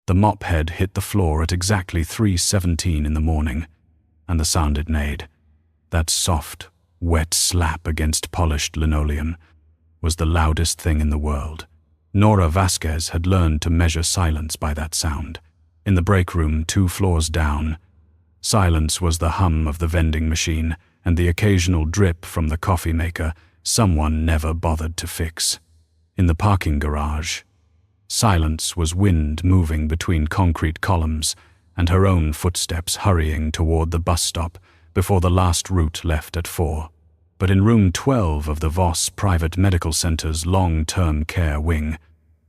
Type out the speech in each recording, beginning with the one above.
The mop head hit the floor at exactly 3:17 in the morning, and the sound it made, that soft, wet slap against polished linoleum, was the loudest thing in the world. Nora Vasquez had learned to measure silence by that sound. In the break room 2 floors down, silence was the hum of the vending machine and the occasional drip from the coffee maker someone never bothered to fix. In the parking garage, silence was wind moving between concrete columns and her own footsteps hurrying toward the bus stop before the last route left at 4. But in room 12 of the Voss Private Medical Center's long-term care wing,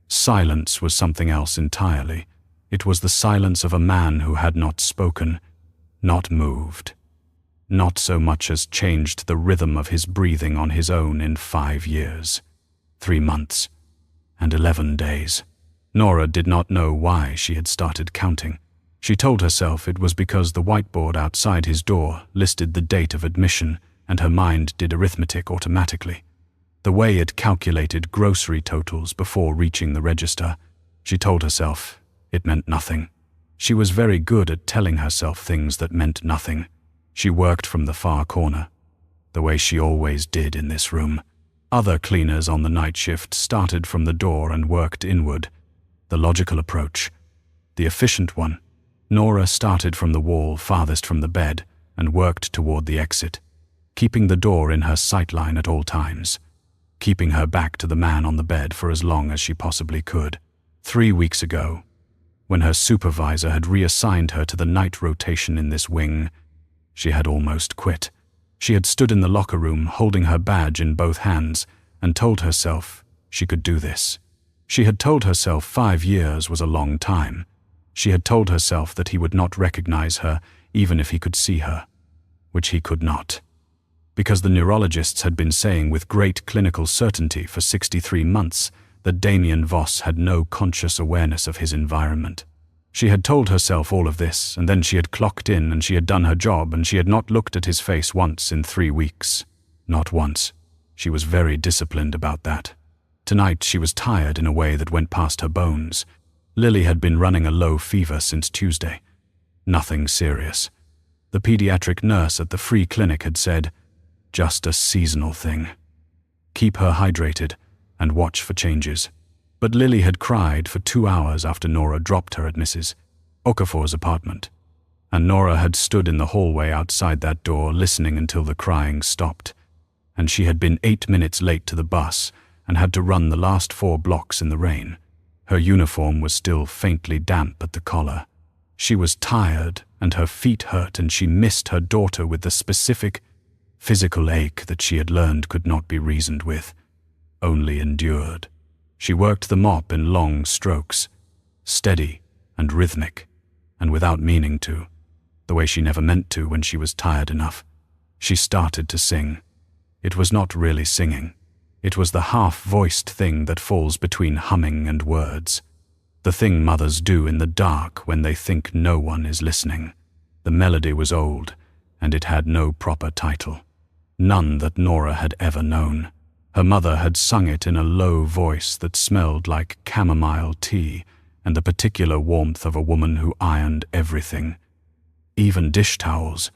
silence was something else entirely. It was the silence of a man who had not spoken, not moved, not so much as changed the rhythm of his breathing on his own in 5 years, 3 months, and 11 days. Nora did not know why she had started counting. She told herself it was because the whiteboard outside his door listed the date of admission, and her mind did arithmetic automatically. The way it calculated grocery totals before reaching the register, she told herself it meant nothing. She was very good at telling herself things that meant nothing. She worked from the far corner, the way she always did in this room. Other cleaners on the night shift started from the door and worked inward. The logical approach, the efficient one. Nora started from the wall farthest from the bed and worked toward the exit, keeping the door in her sightline at all times, keeping her back to the man on the bed for as long as she possibly could. 3 weeks ago, when her supervisor had reassigned her to the night rotation in this wing, she had almost quit. She had stood in the locker room holding her badge in both hands and told herself she could do this. She had told herself 5 years was a long time. She had told herself that he would not recognize her even if he could see her, which he could not, because the neurologists had been saying with great clinical certainty for 63 months that Damien Voss had no conscious awareness of his environment. She had told herself all of this, and then she had clocked in and she had done her job, and she had not looked at his face once in 3 weeks. Not once. She was very disciplined about that. Tonight she was tired in a way that went past her bones. Lily had been running a low fever since Tuesday. Nothing serious. The pediatric nurse at the free clinic had said, just a seasonal thing. Keep her hydrated and watch for changes. But Lily had cried for 2 hours after Nora dropped her at Mrs. Okafor's apartment, and Nora had stood in the hallway outside that door listening until the crying stopped, and she had been 8 minutes late to the bus and had to run the last 4 blocks in the rain. Her uniform was still faintly damp at the collar. She was tired and her feet hurt, and she missed her daughter with the specific physical ache that she had learned could not be reasoned with, only endured. She worked the mop in long strokes, steady and rhythmic, and without meaning to, the way she never meant to when she was tired enough. She started to sing. It was not really singing. It was the half-voiced thing that falls between humming and words. The thing mothers do in the dark when they think no one is listening. The melody was old, and it had no proper title. None that Nora had ever known. Her mother had sung it in a low voice that smelled like chamomile tea and the particular warmth of a woman who ironed everything, even dish towels,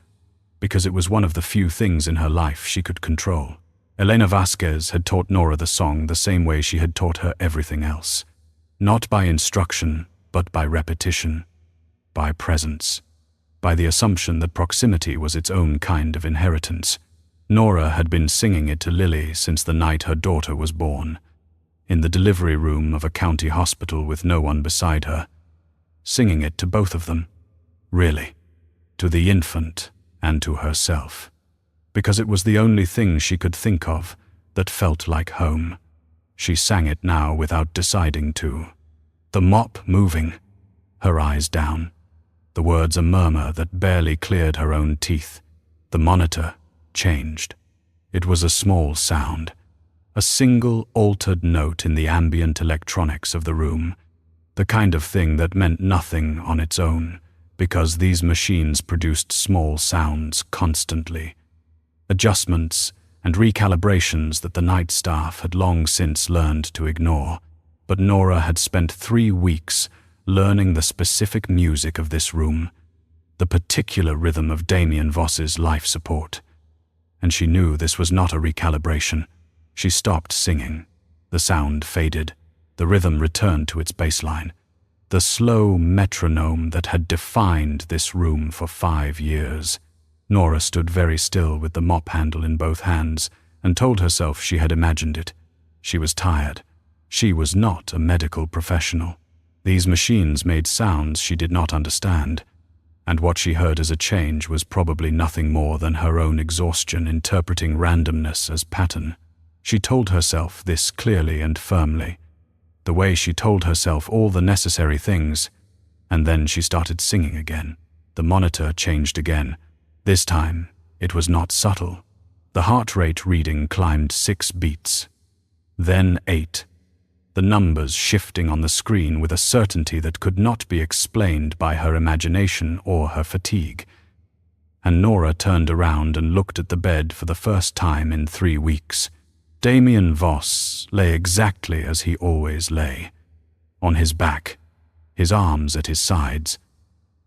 because it was one of the few things in her life she could control. Nora Vasquez had taught Nora the song the same way she had taught her everything else. Not by instruction, but by repetition, by presence, by the assumption that proximity was its own kind of inheritance. Nora had been singing it to Lily since the night her daughter was born, in the delivery room of a county hospital with no one beside her, singing it to both of them, really, to the infant and to herself, because it was the only thing she could think of that felt like home. She sang it now without deciding to. The mop moving, her eyes down, the words a murmur that barely cleared her own teeth. The monitor changed. It was a small sound, a single altered note in the ambient electronics of the room, the kind of thing that meant nothing on its own, because these machines produced small sounds constantly. Adjustments and recalibrations that the night staff had long since learned to ignore, but Nora had spent 3 weeks learning the specific music of this room, the particular rhythm of Damien Voss's life support. And she knew this was not a recalibration. She stopped singing. The sound faded. The rhythm returned to its baseline. The slow metronome that had defined this room for 5 years. Nora stood very still with the mop handle in both hands and told herself she had imagined it. She was tired. She was not a medical professional. These machines made sounds she did not understand, and what she heard as a change was probably nothing more than her own exhaustion interpreting randomness as pattern. She told herself this clearly and firmly, the way she told herself all the necessary things, and then she started singing again. The monitor changed again. This time, it was not subtle. The heart rate reading climbed 6 beats, then 8, the numbers shifting on the screen with a certainty that could not be explained by her imagination or her fatigue. And Nora turned around and looked at the bed for the first time in 3 weeks. Damien Voss lay exactly as he always lay, on his back, his arms at his sides,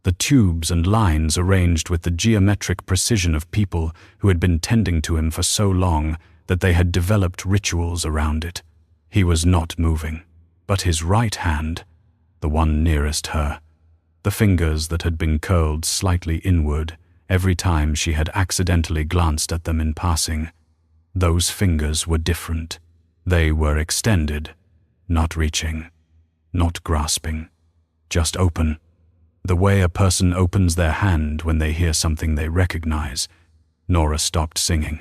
the tubes and lines arranged with the geometric precision of people who had been tending to him for so long that they had developed rituals around it. He was not moving, but his right hand, the one nearest her, the fingers that had been curled slightly inward every time she had accidentally glanced at them in passing, those fingers were different. They were extended, not reaching, not grasping, just open. The way a person opens their hand when they hear something they recognize. Nora stopped singing.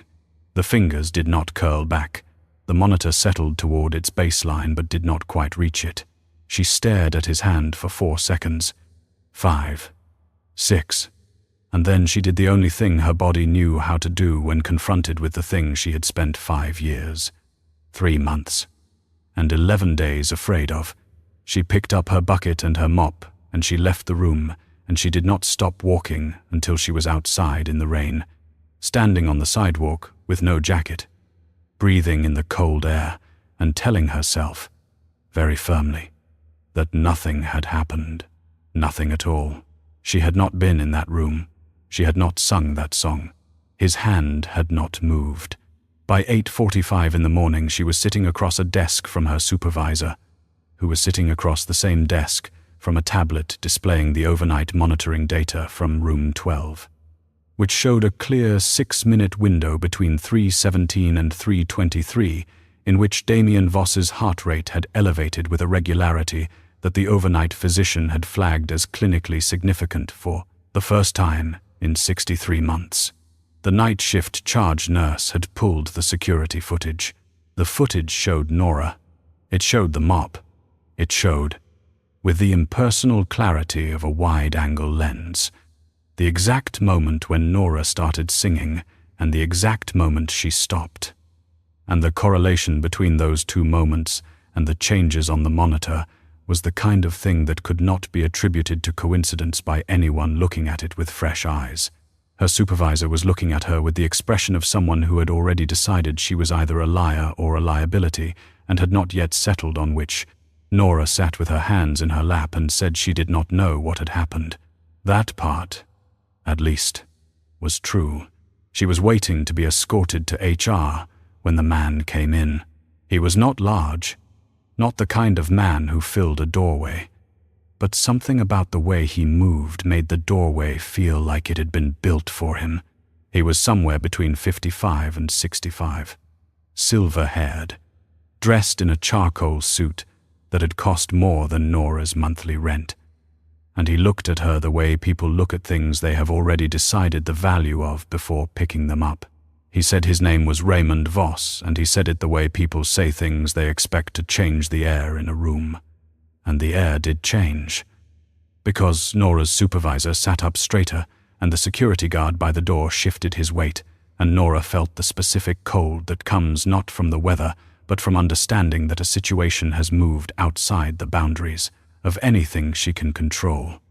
The fingers did not curl back. The monitor settled toward its baseline but did not quite reach it. She stared at his hand for 4 seconds. 5, 6, and then she did the only thing her body knew how to do when confronted with the thing she had spent 5 years, 3 months, and 11 days afraid of. She picked up her bucket and her mop, and she left the room, and she did not stop walking until she was outside in the rain, standing on the sidewalk with no jacket, breathing in the cold air and telling herself, very firmly, that nothing had happened, nothing at all. She had not been in that room. She had not sung that song. His hand had not moved. By 8:45 in the morning, she was sitting across a desk from her supervisor, who was sitting across the same desk from a tablet displaying the overnight monitoring data from room 12, which showed a clear 6-minute window between 3:17 and 3:23 in which Damien Voss's heart rate had elevated with a regularity that the overnight physician had flagged as clinically significant for the first time in 63 months. The night shift charge nurse had pulled the security footage. The footage showed Nora. It showed the mop. It showed, with the impersonal clarity of a wide-angle lens, the exact moment when Nora started singing and the exact moment she stopped. And the correlation between those 2 moments and the changes on the monitor was the kind of thing that could not be attributed to coincidence by anyone looking at it with fresh eyes. Her supervisor was looking at her with the expression of someone who had already decided she was either a liar or a liability and had not yet settled on which. Nora sat with her hands in her lap and said she did not know what had happened. That part, at least, was true. She was waiting to be escorted to HR when the man came in. He was not large, not the kind of man who filled a doorway, but something about the way he moved made the doorway feel like it had been built for him. He was somewhere between 55 and 65, silver-haired, dressed in a charcoal suit that had cost more than Nora's monthly rent, and he looked at her the way people look at things they have already decided the value of before picking them up. He said his name was Raymond Voss, and he said it the way people say things they expect to change the air in a room. And the air did change, because Nora's supervisor sat up straighter, and the security guard by the door shifted his weight, and Nora felt the specific cold that comes not from the weather, but from understanding that a situation has moved outside the boundaries of anything she can control.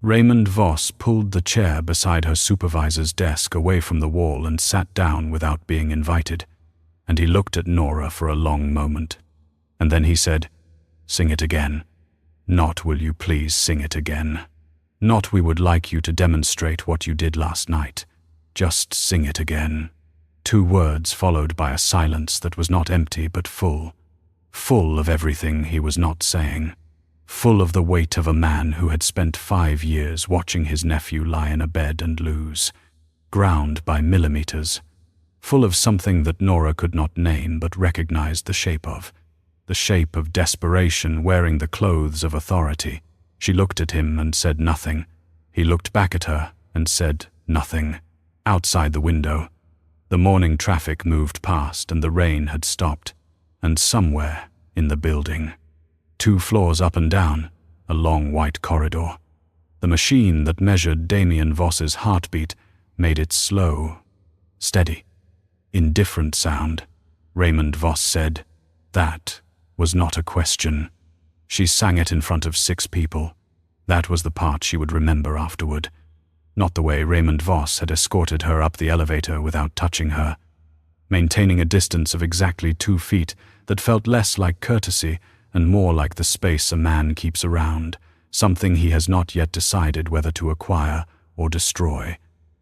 Raymond Voss pulled the chair beside her supervisor's desk away from the wall and sat down without being invited, and he looked at Nora for a long moment. And then he said, "Sing it again." Not will you please sing it again. Not we would like you to demonstrate what you did last night. Just sing it again. 2 words followed by a silence that was not empty but full. Full of everything he was not saying. Full of the weight of a man who had spent 5 years watching his nephew lie in a bed and lose. Ground by millimeters. Full of something that Nora could not name but recognized the shape of. The shape of desperation wearing the clothes of authority. She looked at him and said nothing. He looked back at her and said nothing. Outside the window, the morning traffic moved past and the rain had stopped. And somewhere in the building, 2 floors up and down, a long white corridor. The machine that measured Damien Voss's heartbeat made it slow, steady, indifferent sound. Raymond Voss said, "That was not a question." She sang it in front of 6 people. That was the part she would remember afterward. Not the way Raymond Voss had escorted her up the elevator without touching her. Maintaining a distance of exactly 2 feet that felt less like courtesy and more like the space a man keeps around, something he has not yet decided whether to acquire or destroy.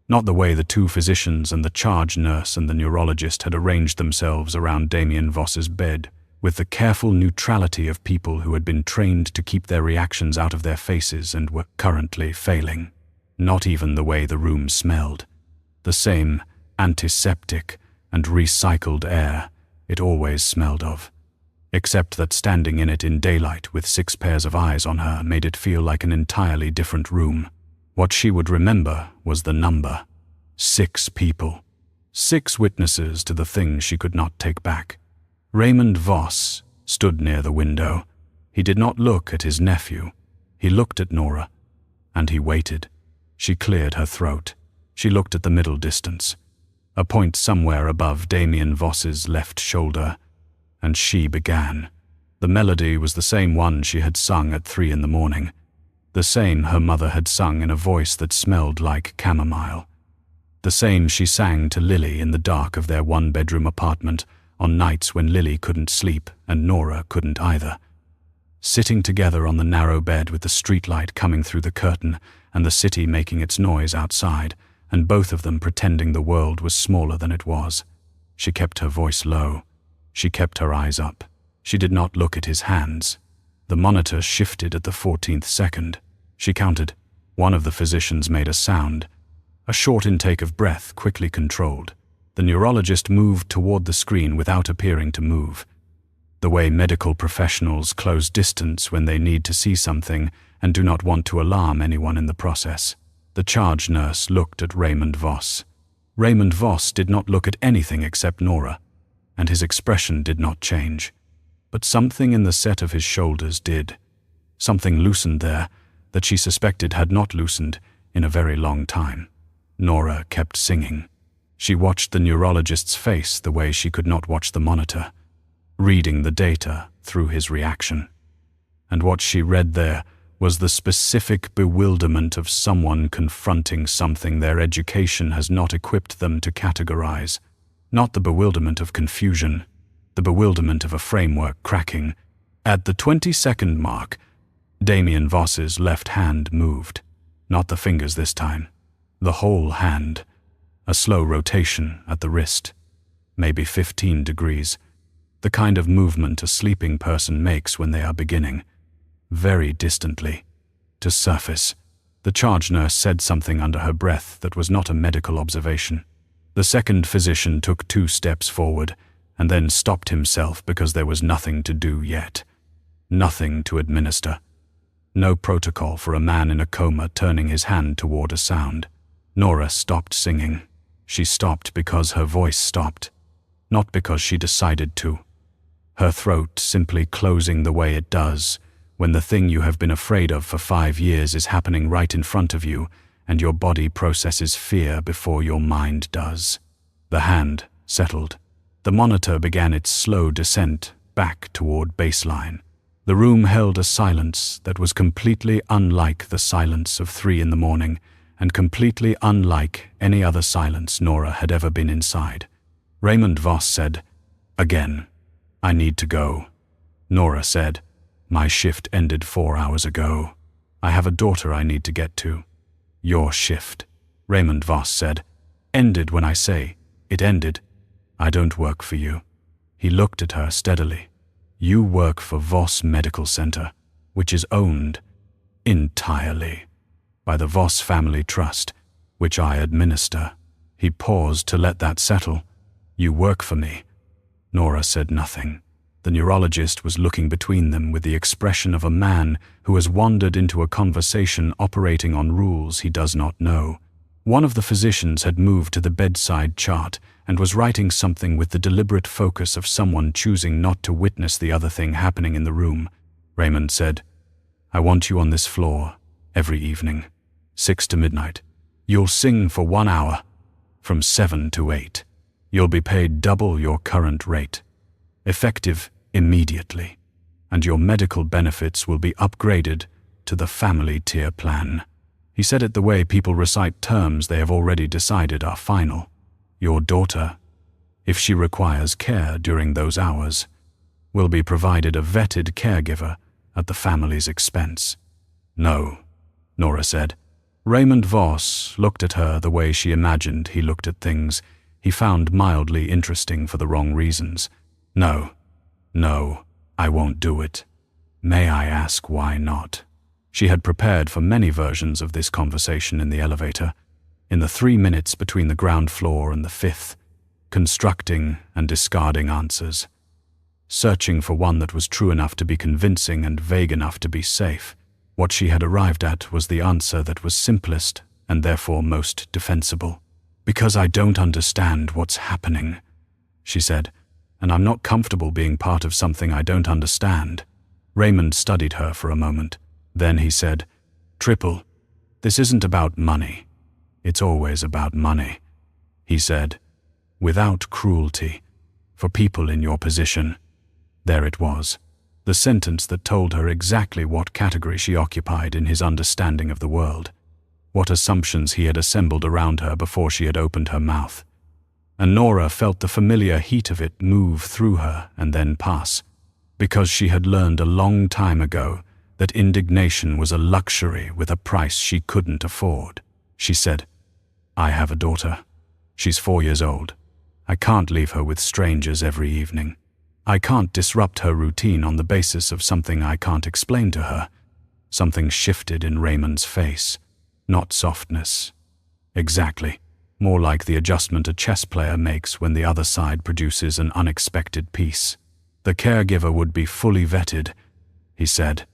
Not the way the 2 physicians and the charge nurse and the neurologist had arranged themselves around Damien Voss's bed, with the careful neutrality of people who had been trained to keep their reactions out of their faces and were currently failing. Not even the way the room smelled. The same antiseptic and recycled air it always smelled of. Except that standing in it in daylight with 6 pairs of eyes on her made it feel like an entirely different room. What she would remember was the number. 6 people. 6 witnesses to the thing she could not take back. Raymond Voss stood near the window. He did not look at his nephew. He looked at Nora, and he waited. She cleared her throat. She looked at the middle distance, a point somewhere above Damien Voss's left shoulder, and she began. The melody was the same one she had sung at 3 in the morning, the same her mother had sung in a voice that smelled like chamomile, the same she sang to Lily in the dark of their 1-bedroom apartment on nights when Lily couldn't sleep and Nora couldn't either. Sitting together on the narrow bed with the streetlight coming through the curtain and the city making its noise outside, and both of them pretending the world was smaller than it was. She kept her voice low. She kept her eyes up. She did not look at his hands. The monitor shifted at the 14th second. She counted. One of the physicians made a sound. A short intake of breath quickly controlled. The neurologist moved toward the screen without appearing to move. The way medical professionals close distance when they need to see something and do not want to alarm anyone in the process. The charge nurse looked at Raymond Voss. Raymond Voss did not look at anything except Nora, and his expression did not change. But something in the set of his shoulders did. Something loosened there that she suspected had not loosened in a very long time. Nora kept singing. She watched the neurologist's face the way she could not watch the monitor, reading the data through his reaction. And what she read there was the specific bewilderment of someone confronting something their education has not equipped them to categorize. Not the bewilderment of confusion, the bewilderment of a framework cracking. At the 20-second mark, Damien Voss's left hand moved. Not the fingers this time, the whole hand. A slow rotation at the wrist, maybe 15 degrees. The kind of movement a sleeping person makes when they are beginning. Very distantly. To surface. The charge nurse said something under her breath that was not a medical observation. The second physician took 2 steps forward and then stopped himself because there was nothing to do yet. Nothing to administer. No protocol for a man in a coma turning his hand toward a sound. Nora stopped singing. She stopped because her voice stopped, not because she decided to. Her throat simply closing the way it does when the thing you have been afraid of for 5 years is happening right in front of you and your body processes fear before your mind does. The hand settled. The monitor began its slow descent back toward baseline. The room held a silence that was completely unlike the silence of 3 in the morning and completely unlike any other silence Nora had ever been inside. Raymond Voss said, "Again, I need to go." Nora said, My shift ended 4 hours ago. I have a daughter I need to get to. Your shift, Raymond Voss said, ended when I say it ended. I don't work for you. He looked at her steadily. You work for Voss Medical Center, which is owned entirely by the Voss Family Trust, which I administer. He paused to let that settle. You work for me. Nora said nothing. The neurologist was looking between them with the expression of a man who has wandered into a conversation operating on rules he does not know. One of the physicians had moved to the bedside chart and was writing something with the deliberate focus of someone choosing not to witness the other thing happening in the room. Raymond said, I want you on this floor every evening, 6 to midnight. You'll sing for 1 hour, from 7 to 8. You'll be paid double your current rate, effective immediately, and your medical benefits will be upgraded to the family tier plan. He said it the way people recite terms they have already decided are final. Your daughter, if she requires care during those hours, will be provided a vetted caregiver at the family's expense. No, Nora said. Raymond Voss looked at her the way she imagined he looked at things he found mildly interesting for the wrong reasons. No, I won't do it. May I ask why not? She had prepared for many versions of this conversation in the elevator, in the 3 minutes between the ground floor and the 5th, constructing and discarding answers, searching for one that was true enough to be convincing and vague enough to be safe. What she had arrived at was the answer that was simplest and therefore most defensible. Because I don't understand what's happening, she said, and I'm not comfortable being part of something I don't understand. Raymond studied her for a moment. Then he said, Triple, this isn't about money. It's always about money, he said, without cruelty, for people in your position. There it was, the sentence that told her exactly what category she occupied in his understanding of the world, what assumptions he had assembled around her before she had opened her mouth. And Nora felt the familiar heat of it move through her and then pass, because she had learned a long time ago that indignation was a luxury with a price she couldn't afford. She said, I have a daughter. She's 4 years old. I can't leave her with strangers every evening. I can't disrupt her routine on the basis of something I can't explain to her. Something shifted in Raymond's face. Not softness. Exactly. More like the adjustment a chess player makes when the other side produces an unexpected piece. The caregiver would be fully vetted, he said.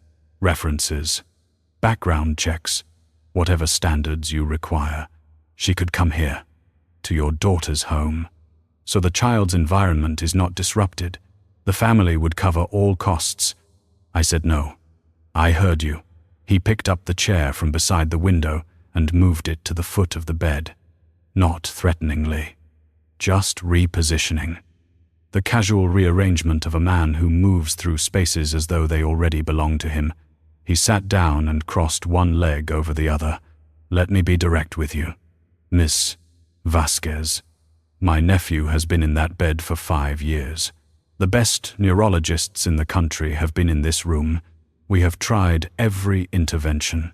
References, background checks, whatever standards you require. She could come here, to your daughter's home, so the child's environment is not disrupted. The family would cover all costs. I said no. I heard you. He picked up the chair from beside the window and moved it to the foot of the bed. Not threateningly, just repositioning. The casual rearrangement of a man who moves through spaces as though they already belong to him. He sat down and crossed one leg over the other. Let me be direct with you. Miss Vasquez, my nephew has been in that bed for 5 years. The best neurologists in the country have been in this room. We have tried every intervention,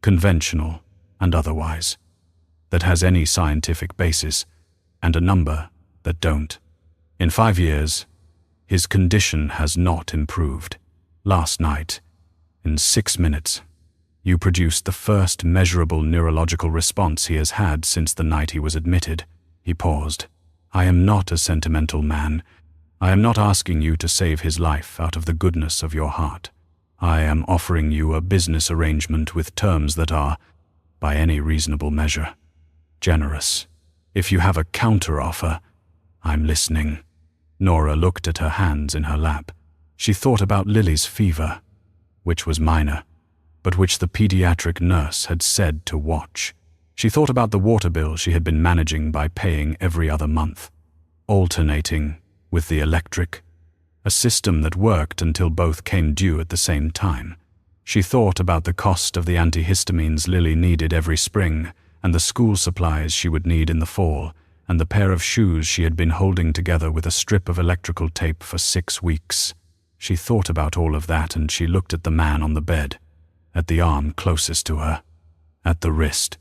conventional and otherwise, that has any scientific basis, and a number that don't. In 5 years, his condition has not improved. Last night, in 6 minutes, you produced the first measurable neurological response he has had since the night he was admitted. He paused. I am not a sentimental man. I am not asking you to save his life out of the goodness of your heart. I am offering you a business arrangement with terms that are, by any reasonable measure, generous. If you have a counter-offer, I'm listening. Nora looked at her hands in her lap. She thought about Lily's fever, which was minor, but which the pediatric nurse had said to watch. She thought about the water bill she had been managing by paying every other month, alternating with the electric, a system that worked until both came due at the same time. She thought about the cost of the antihistamines Lily needed every spring, and the school supplies she would need in the fall, and the pair of shoes she had been holding together with a strip of electrical tape for 6 weeks. She thought about all of that, and she looked at the man on the bed, at the arm closest to her, at the wrist,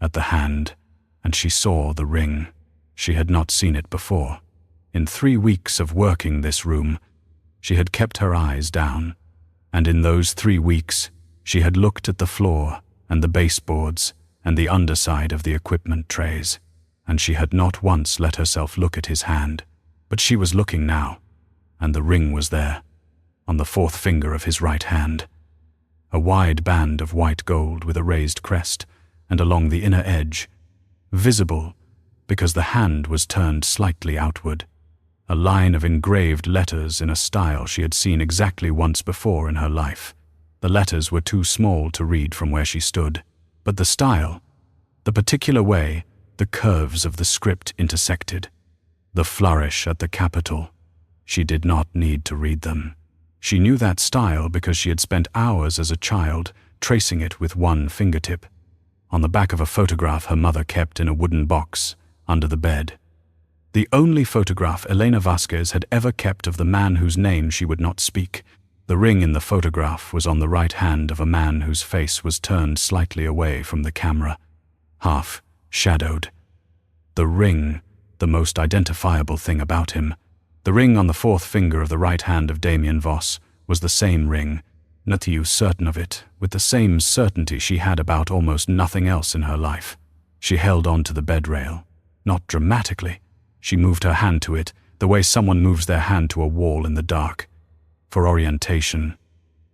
at the hand, and she saw the ring. She had not seen it before. In 3 weeks of working this room, she had kept her eyes down, and in those 3 weeks, she had looked at the floor and the baseboards and the underside of the equipment trays, and she had not once let herself look at his hand. But she was looking now, and the ring was there, on the 4th finger of his right hand. A wide band of white gold with a raised crest, and along the inner edge, visible because the hand was turned slightly outward, a line of engraved letters in a style she had seen exactly once before in her life. The letters were too small to read from where she stood, but the style, the particular way the curves of the script intersected, the flourish at the capital, she did not need to read them. She knew that style because she had spent hours as a child tracing it with one fingertip, on the back of a photograph her mother kept in a wooden box under the bed. The only photograph Nora Vasquez had ever kept of the man whose name she would not speak. The ring in the photograph was on the right hand of a man whose face was turned slightly away from the camera, half shadowed. The ring, the most identifiable thing about him. The ring on the 4th finger of the right hand of Damien Voss was the same ring, Natiu certain of it, with the same certainty she had about almost nothing else in her life. She held on to the bed rail, not dramatically. She moved her hand to it, the way someone moves their hand to a wall in the dark, for orientation,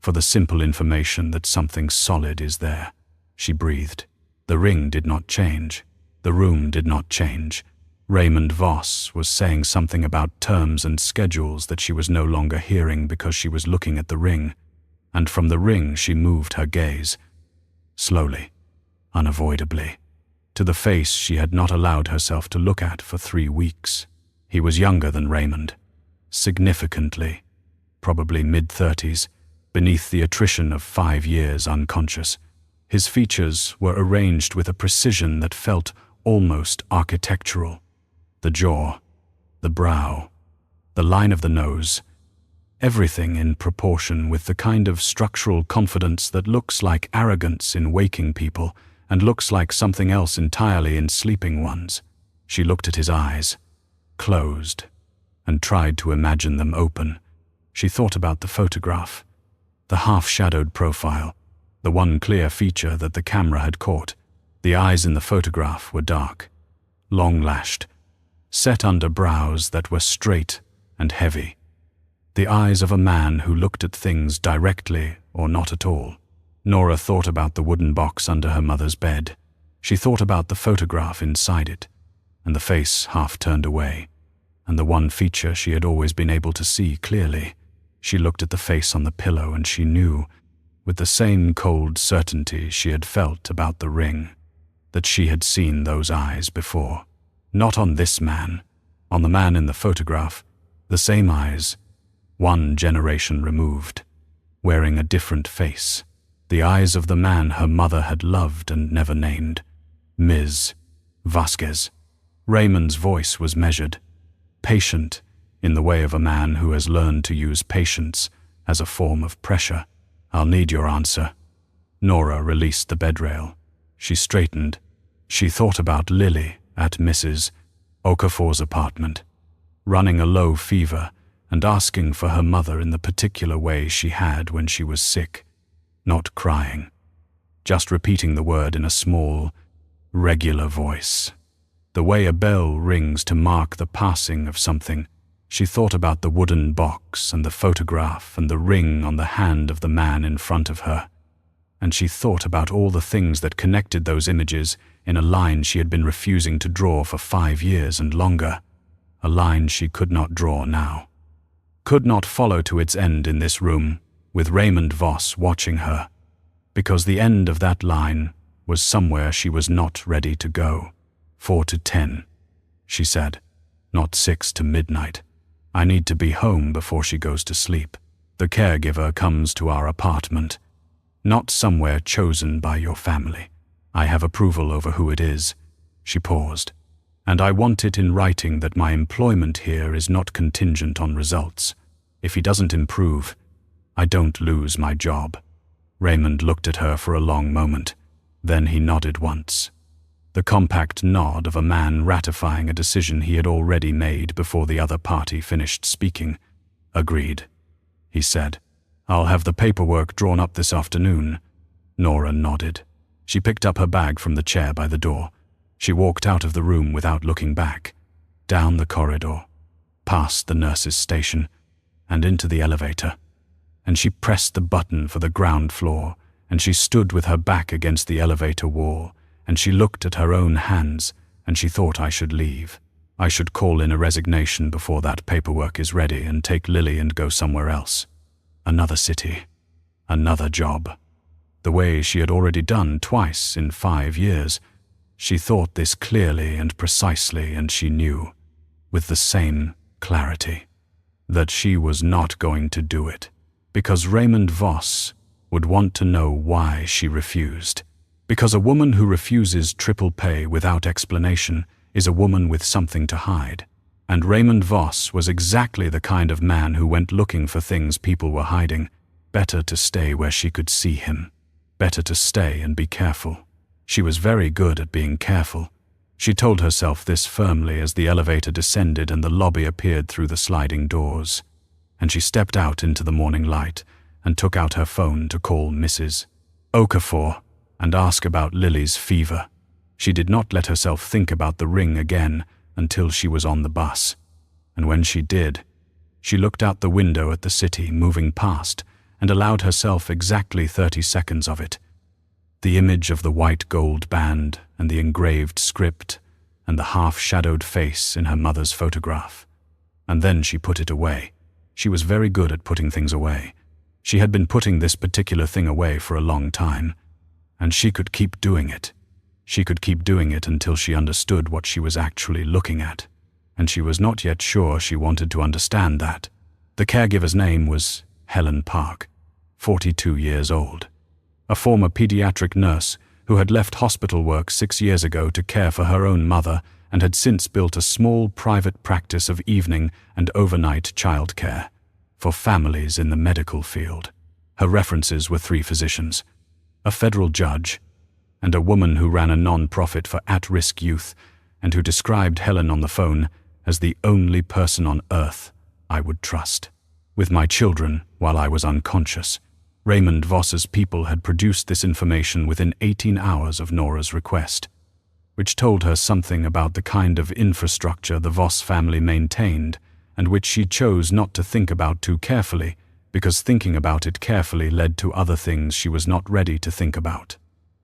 for the simple information that something solid is there. She breathed. The ring did not change. The room did not change. Raymond Voss was saying something about terms and schedules that she was no longer hearing because she was looking at the ring, and from the ring she moved her gaze, slowly, unavoidably, to the face she had not allowed herself to look at for 3 weeks. He was younger than Raymond, significantly, probably mid-30s, beneath the attrition of 5 years unconscious. His features were arranged with a precision that felt almost architectural. The jaw, the brow, the line of the nose, everything in proportion with the kind of structural confidence that looks like arrogance in waking people and looks like something else entirely in sleeping ones. She looked at his eyes, closed, and tried to imagine them open. She thought about the photograph, the half-shadowed profile, the one clear feature that the camera had caught. The eyes in the photograph were dark, long-lashed, set under brows that were straight and heavy. The eyes of a man who looked at things directly or not at all. Nora thought about the wooden box under her mother's bed. She thought about the photograph inside it, and the face half turned away, and the one feature she had always been able to see clearly. She looked at the face on the pillow, and she knew, with the same cold certainty she had felt about the ring, that she had seen those eyes before. Not on this man, on the man in the photograph, the same eyes, 1 generation removed, wearing a different face. The eyes of the man her mother had loved and never named, Ms. Vasquez. Raymond's voice was measured, patient, in the way of a man who has learned to use patience as a form of pressure. "I'll need your answer." Nora released the bedrail. She straightened. She thought about Lily at Mrs. Okafor's apartment, running a low fever and asking for her mother in the particular way she had when she was sick, not crying, just repeating the word in a small, regular voice, the way a bell rings to mark the passing of something. She thought about the wooden box and the photograph and the ring on the hand of the man in front of her, and she thought about all the things that connected those images in a line she had been refusing to draw for 5 years and longer, a line she could not draw now, could not follow to its end in this room, with Raymond Voss watching her, because the end of that line was somewhere she was not ready to go. 4 to 10, she said, not 6 to midnight. I need to be home before she goes to sleep. The caregiver comes to our apartment, not somewhere chosen by your family. I have approval over who it is. She paused. And I want it in writing that my employment here is not contingent on results. If he doesn't improve, I don't lose my job." Raymond looked at her for a long moment. Then he nodded once. The compact nod of a man ratifying a decision he had already made before the other party finished speaking. "Agreed," he said. "I'll have the paperwork drawn up this afternoon." Nora nodded. She picked up her bag from the chair by the door. She walked out of the room without looking back, down the corridor, past the nurse's station, and into the elevator. And she pressed the button for the ground floor, and she stood with her back against the elevator wall, and she looked at her own hands, and she thought, "I should leave. I should call in a resignation before that paperwork is ready and take Lily and go somewhere else. Another city. Another job." The way she had already done twice in 5 years. She thought this clearly and precisely, and she knew, with the same clarity, that she was not going to do it, because Raymond Voss would want to know why she refused. Because a woman who refuses triple pay without explanation is a woman with something to hide. And Raymond Voss was exactly the kind of man who went looking for things people were hiding. Better to stay where she could see him. Better to stay and be careful. She was very good at being careful. She told herself this firmly as the elevator descended and the lobby appeared through the sliding doors. And she stepped out into the morning light and took out her phone to call Mrs. Okafor and ask about Lily's fever. She did not let herself think about the ring again until she was on the bus. And when she did, she looked out the window at the city moving past and allowed herself exactly 30 seconds of it. The image of the white gold band and the engraved script and the half-shadowed face in her mother's photograph. And then she put it away. She was very good at putting things away. She had been putting this particular thing away for a long time, and she could keep doing it. She could keep doing it until she understood what she was actually looking at, and she was not yet sure she wanted to understand that. The caregiver's name was Helen Park, 42 years old, a former pediatric nurse who had left hospital work 6 years ago to care for her own mother and had since built a small private practice of evening and overnight childcare for families in the medical field. Her references were 3 physicians, a federal judge, and a woman who ran a non-profit for at-risk youth and who described Helen on the phone as the only person on earth I would trust. With my children while I was unconscious. Raymond Voss's people had produced this information within 18 hours of Nora's request, which told her something about the kind of infrastructure the Voss family maintained and which she chose not to think about too carefully because thinking about it carefully led to other things she was not ready to think about.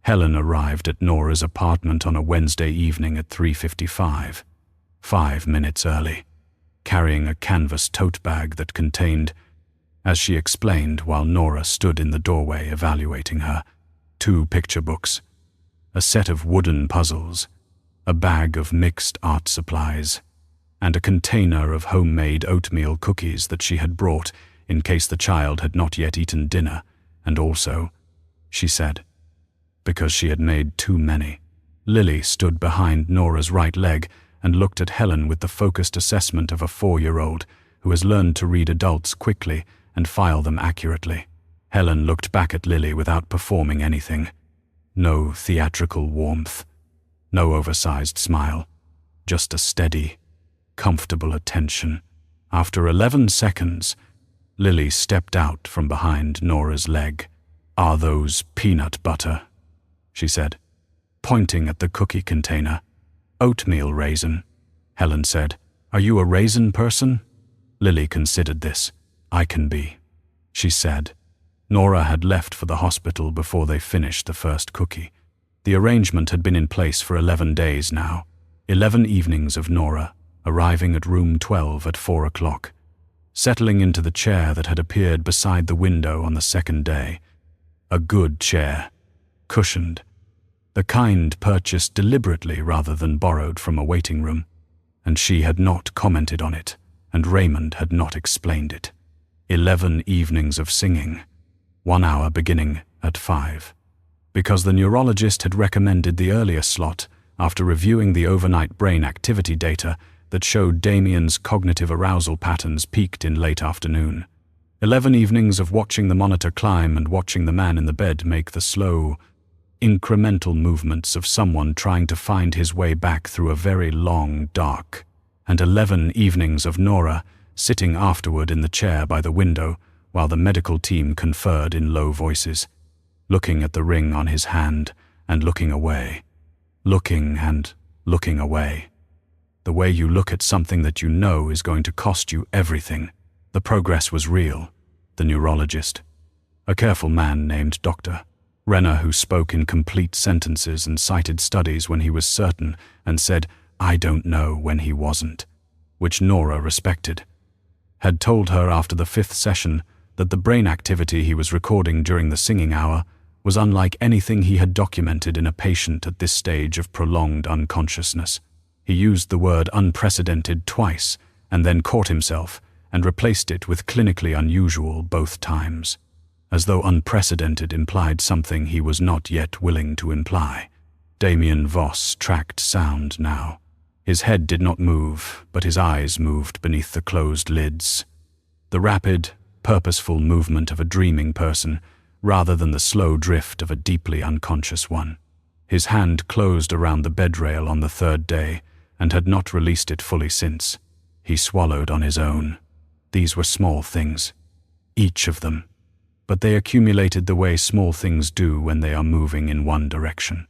Helen arrived at Nora's apartment on a Wednesday evening at 3:55, 5 minutes early, carrying a canvas tote bag that contained, as she explained while Nora stood in the doorway evaluating her, 2 picture books, a set of wooden puzzles, a bag of mixed art supplies, and a container of homemade oatmeal cookies that she had brought in case the child had not yet eaten dinner, and also, she said, because she had made too many. Lily stood behind Nora's right leg and looked at Helen with the focused assessment of a 4-year-old who has learned to read adults quickly and file them accurately. Helen looked back at Lily without performing anything. No theatrical warmth, no oversized smile, just a steady, comfortable attention. After 11 seconds, Lily stepped out from behind Nora's leg. "Are those peanut butter?" she said, pointing at the cookie container. "Oatmeal raisin," Helen said. "Are you a raisin person?" Lily considered this. "I can be," she said. Nora had left for the hospital before they finished the first cookie. The arrangement had been in place for 11 days now. 11 evenings of Nora, arriving at room 12 at 4 o'clock, settling into the chair that had appeared beside the window on the second day. A good chair, cushioned, the kind purchased deliberately rather than borrowed from a waiting room, and she had not commented on it, and Raymond had not explained it. 11 evenings of singing, 1 hour beginning at 5. Because the neurologist had recommended the earlier slot after reviewing the overnight brain activity data that showed Damien's cognitive arousal patterns peaked in late afternoon. 11 evenings of watching the monitor climb and watching the man in the bed make the slow, incremental movements of someone trying to find his way back through a very long, dark, and 11 evenings of Nora sitting afterward in the chair by the window while the medical team conferred in low voices, looking at the ring on his hand and looking away, looking and looking away. The way you look at something that you know is going to cost you everything. The progress was real. The neurologist, a careful man named Dr. Renner, who spoke in complete sentences and cited studies when he was certain and said, "I don't know," when he wasn't, which Nora respected, had told her after the 5th session that the brain activity he was recording during the singing hour was unlike anything he had documented in a patient at this stage of prolonged unconsciousness. He used the word unprecedented twice and then caught himself and replaced it with clinically unusual both times, as though unprecedented implied something he was not yet willing to imply. Damien Voss tracked sound now. His head did not move, but his eyes moved beneath the closed lids. The rapid, purposeful movement of a dreaming person, rather than the slow drift of a deeply unconscious one. His hand closed around the bed rail on the 3rd day and had not released it fully since. He swallowed on his own. These were small things, each of them, but they accumulated the way small things do when they are moving in one direction,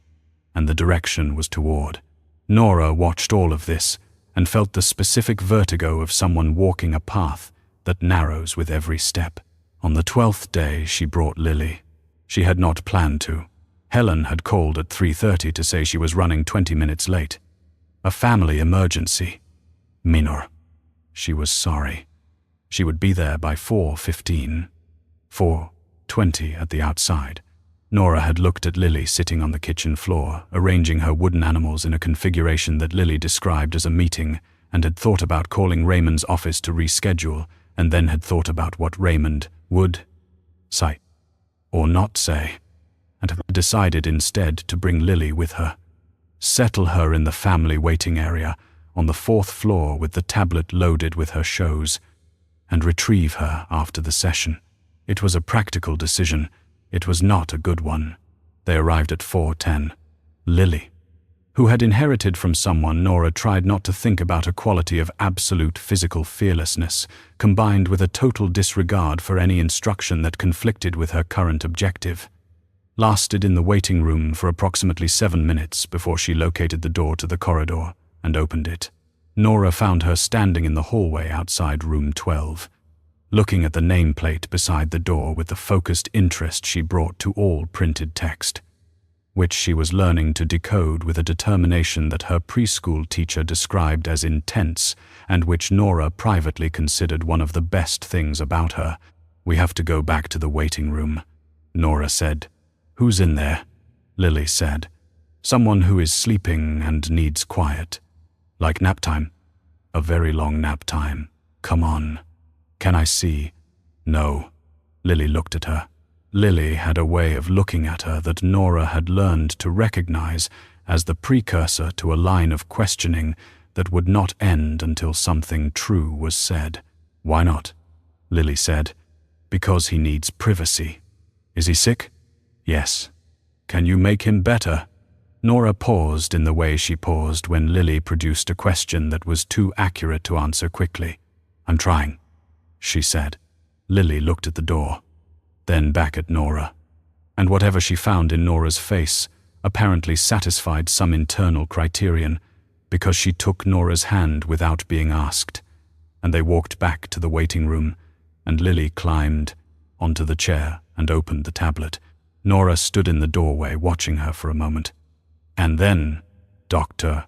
and the direction was toward. Nora watched all of this and felt the specific vertigo of someone walking a path that narrows with every step. On the 12th day, she brought Lily. She had not planned to. Helen had called at 3:30 to say she was running 20 minutes late. A family emergency. Minor. She was sorry. She would be there by 4:15. 4:20 at the outside. Nora had looked at Lily sitting on the kitchen floor, arranging her wooden animals in a configuration that Lily described as a meeting, and had thought about calling Raymond's office to reschedule, and then had thought about what Raymond would say or not say, and had decided instead to bring Lily with her, settle her in the family waiting area on the 4th floor with the tablet loaded with her shows, and retrieve her after the session. It was a practical decision. It was not a good one. They arrived at 4:10. Lily, who had inherited from someone, Nora tried not to think about a quality of absolute physical fearlessness, combined with a total disregard for any instruction that conflicted with her current objective, lasted in the waiting room for approximately 7 minutes before she located the door to the corridor and opened it. Nora found her standing in the hallway outside room 12, looking at the nameplate beside the door with the focused interest she brought to all printed text, which she was learning to decode with a determination that her preschool teacher described as intense and which Nora privately considered one of the best things about her. "We have to go back to the waiting room," Nora said. "Who's in there?" Lily said. "Someone who is sleeping and needs quiet. Like nap time. A very long nap time. Come on. Can I see?" "No." Lily looked at her. Lily had a way of looking at her that Nora had learned to recognize as the precursor to a line of questioning that would not end until something true was said. "Why not?" Lily said. "Because he needs privacy." "Is he sick?" "Yes." "Can you make him better?" Nora paused in the way she paused when Lily produced a question that was too accurate to answer quickly. "I'm trying," she said. Lily looked at the door, then back at Nora, and whatever she found in Nora's face apparently satisfied some internal criterion, because she took Nora's hand without being asked, and they walked back to the waiting room, and Lily climbed onto the chair and opened the tablet. Nora stood in the doorway watching her for a moment. And then Dr.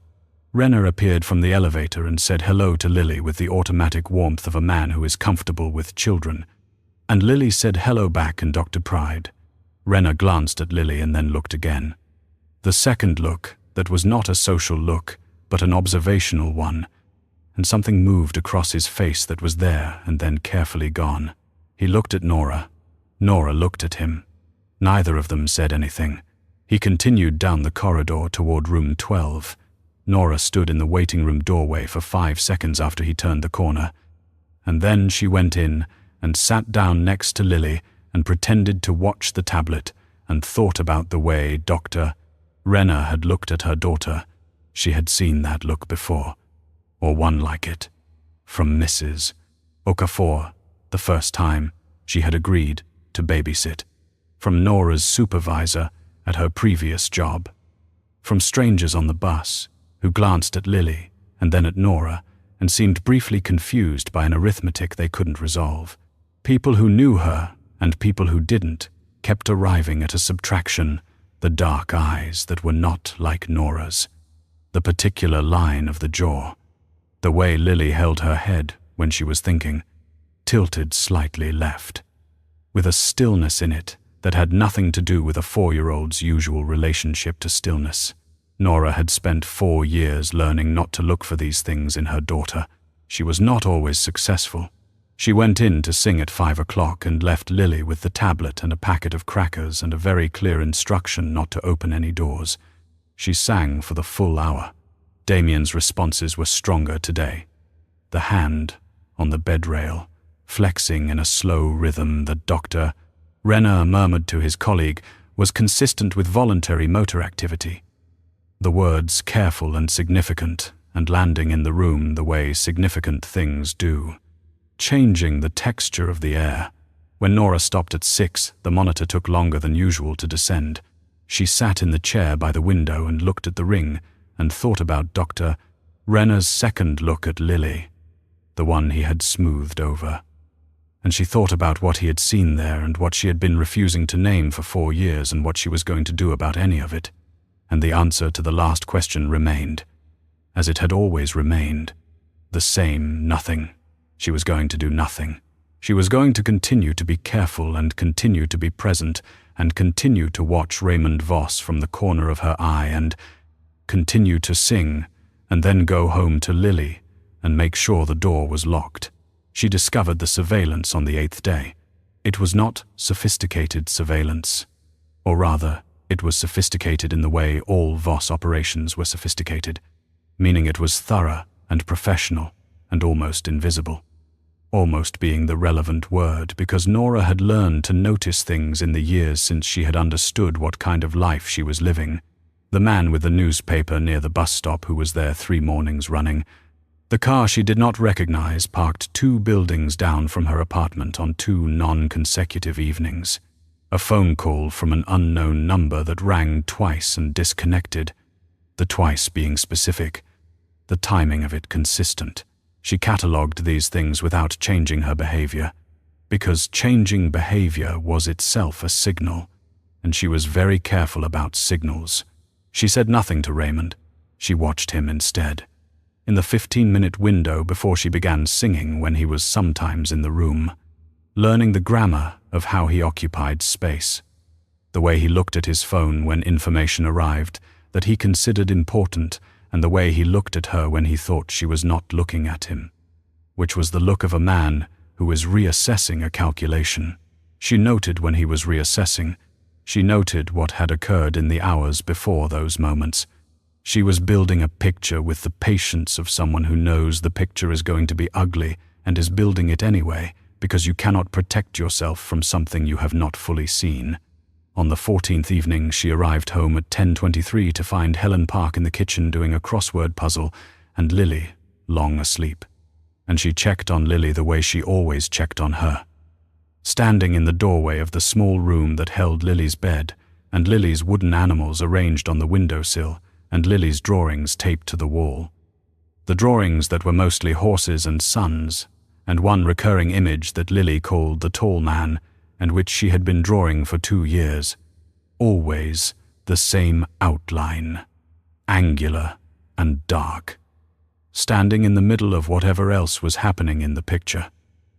Renner appeared from the elevator and said hello to Lily with the automatic warmth of a man who is comfortable with children. And Lily said hello back and Dr. Pride. Renner glanced at Lily and then looked again. The second look, that was not a social look, but an observational one, and something moved across his face that was there and then carefully gone. He looked at Nora. Nora looked at him. Neither of them said anything. He continued down the corridor toward room 12. Nora stood in the waiting room doorway for 5 seconds after he turned the corner, and then she went in and sat down next to Lily and pretended to watch the tablet and thought about the way Dr. Renner had looked at her daughter. She had seen that look before, or one like it, from Mrs. Okafor, the first time she had agreed to babysit, from Nora's supervisor at her previous job, from strangers on the bus who glanced at Lily and then at Nora and seemed briefly confused by an arithmetic they couldn't resolve. People who knew her and people who didn't kept arriving at a subtraction, the dark eyes that were not like Nora's, the particular line of the jaw, the way Lily held her head when she was thinking, tilted slightly left, with a stillness in it that had nothing to do with a 4-year-old's usual relationship to stillness. Nora had spent 4 years learning not to look for these things in her daughter. She was not always successful. She went in to sing at 5 o'clock and left Lily with the tablet and a packet of crackers and a very clear instruction not to open any doors. She sang for the full hour. Damien's responses were stronger today. The hand on the bed rail, flexing in a slow rhythm that Dr. Renner murmured to his colleague, was consistent with voluntary motor activity. The words careful and significant, and landing in the room the way significant things do. Changing the texture of the air. When Nora stopped at 6, the monitor took longer than usual to descend. She sat in the chair by the window and looked at the ring and thought about Dr. Renner's second look at Lily, the one he had smoothed over. And she thought about what he had seen there and what she had been refusing to name for 4 years and what she was going to do about any of it. And the answer to the last question remained, as it had always remained, the same nothing. She was going to do nothing. She was going to continue to be careful and continue to be present and continue to watch Raymond Voss from the corner of her eye and continue to sing and then go home to Lily and make sure the door was locked. She discovered the surveillance on the 8th day. It was not sophisticated surveillance, or rather, it was sophisticated in the way all Voss operations were sophisticated, meaning it was thorough and professional and almost invisible. Almost being the relevant word because Nora had learned to notice things in the years since she had understood what kind of life she was living. The man with the newspaper near the bus stop who was there 3 mornings running. The car she did not recognize parked 2 buildings down from her apartment on 2 non-consecutive evenings. A phone call from an unknown number that rang twice and disconnected, the twice being specific, the timing of it consistent. She catalogued these things without changing her behavior, because changing behavior was itself a signal, and she was very careful about signals. She said nothing to Raymond. She watched him instead. In the 15-minute window before she began singing when he was sometimes in the room, learning the grammar of how he occupied space, the way he looked at his phone when information arrived that he considered important, and the way he looked at her when he thought she was not looking at him, which was the look of a man who is reassessing a calculation. She noted when he was reassessing. She noted what had occurred in the hours before those moments. She was building a picture with the patience of someone who knows the picture is going to be ugly and is building it anyway, because you cannot protect yourself from something you have not fully seen. On the 14th evening, she arrived home at 10:23 to find Helen Park in the kitchen doing a crossword puzzle and Lily long asleep. And she checked on Lily the way she always checked on her. Standing in the doorway of the small room that held Lily's bed, and Lily's wooden animals arranged on the windowsill, and Lily's drawings taped to the wall. The drawings that were mostly horses and suns, and one recurring image that Lily called the tall man, and which she had been drawing for 2 years. Always the same outline, angular and dark, standing in the middle of whatever else was happening in the picture.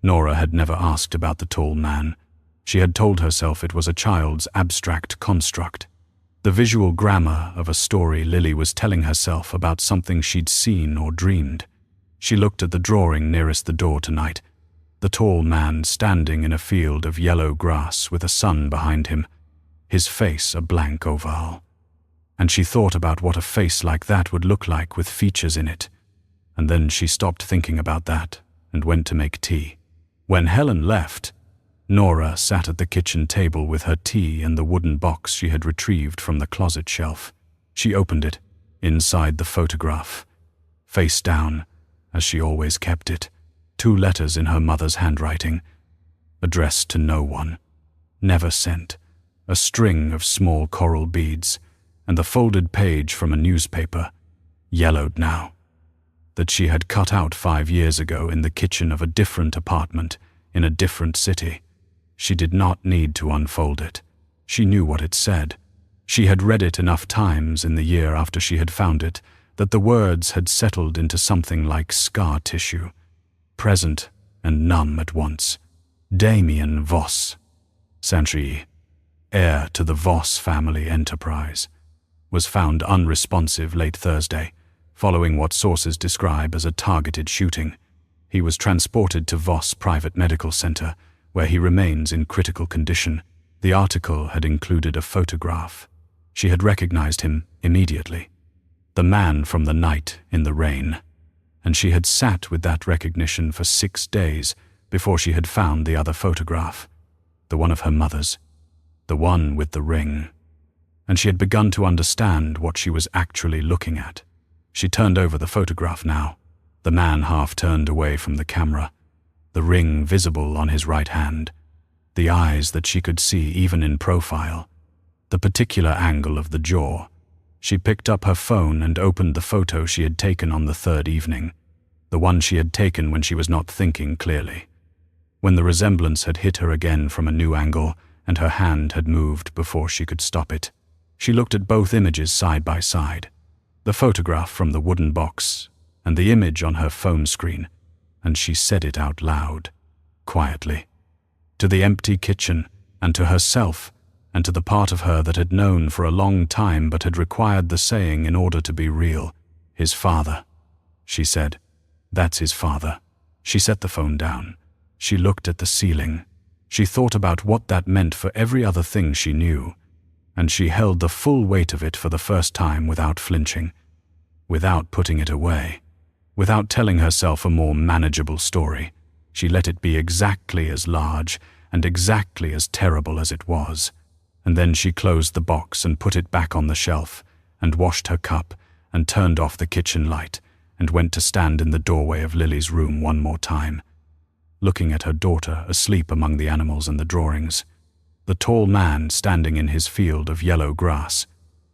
Nora had never asked about the tall man. She had told herself it was a child's abstract construct. The visual grammar of a story Lily was telling herself about something she'd seen or dreamed. She looked at the drawing nearest the door tonight, the tall man standing in a field of yellow grass with a sun behind him, his face a blank oval. and she thought about what a face like that would look like with features in it. And then she stopped thinking about that and went to make tea. When Helen left, Nora sat at the kitchen table with her tea and the wooden box she had retrieved from the closet shelf. She opened it. Inside the photograph, face down, as she always kept it, 2 letters in her mother's handwriting, addressed to no one, never sent, a string of small coral beads, and the folded page from a newspaper, yellowed now, that she had cut out 5 years ago in the kitchen of a different apartment in a different city. She did not need to unfold it. She knew what it said. She had read it enough times in the year after she had found it that the words had settled into something like scar tissue, present and numb at once. Damien Voss, Saint-Gilles, heir to the Voss family enterprise, was found unresponsive late Thursday, following what sources describe as a targeted shooting. He was transported to Voss Private Medical Center, where he remains in critical condition. The article had included a photograph. She had recognized him immediately. The man from the night in the rain. And she had sat with that recognition for 6 days before she had found the other photograph, the one of her mother's, the one with the ring. And she had begun to understand what she was actually looking at. She turned over the photograph now, the man half turned away from the camera, the ring visible on his right hand, the eyes that she could see even in profile, the particular angle of the jaw. She picked up her phone and opened the photo she had taken on the 3rd evening, the one she had taken when she was not thinking clearly, when the resemblance had hit her again from a new angle and her hand had moved before she could stop it. She looked at both images side by side, the photograph from the wooden box and the image on her phone screen, and she said it out loud, quietly, to the empty kitchen and to herself and to the part of her that had known for a long time but had required the saying in order to be real. His father, she said. That's his father. She set the phone down. She looked at the ceiling. She thought about what that meant for every other thing she knew, and she held the full weight of it for the first time without flinching, without putting it away, without telling herself a more manageable story. She let it be exactly as large and exactly as terrible as it was. And then she closed the box and put it back on the shelf and washed her cup and turned off the kitchen light and went to stand in the doorway of Lily's room one more time, looking at her daughter asleep among the animals and the drawings, the tall man standing in his field of yellow grass.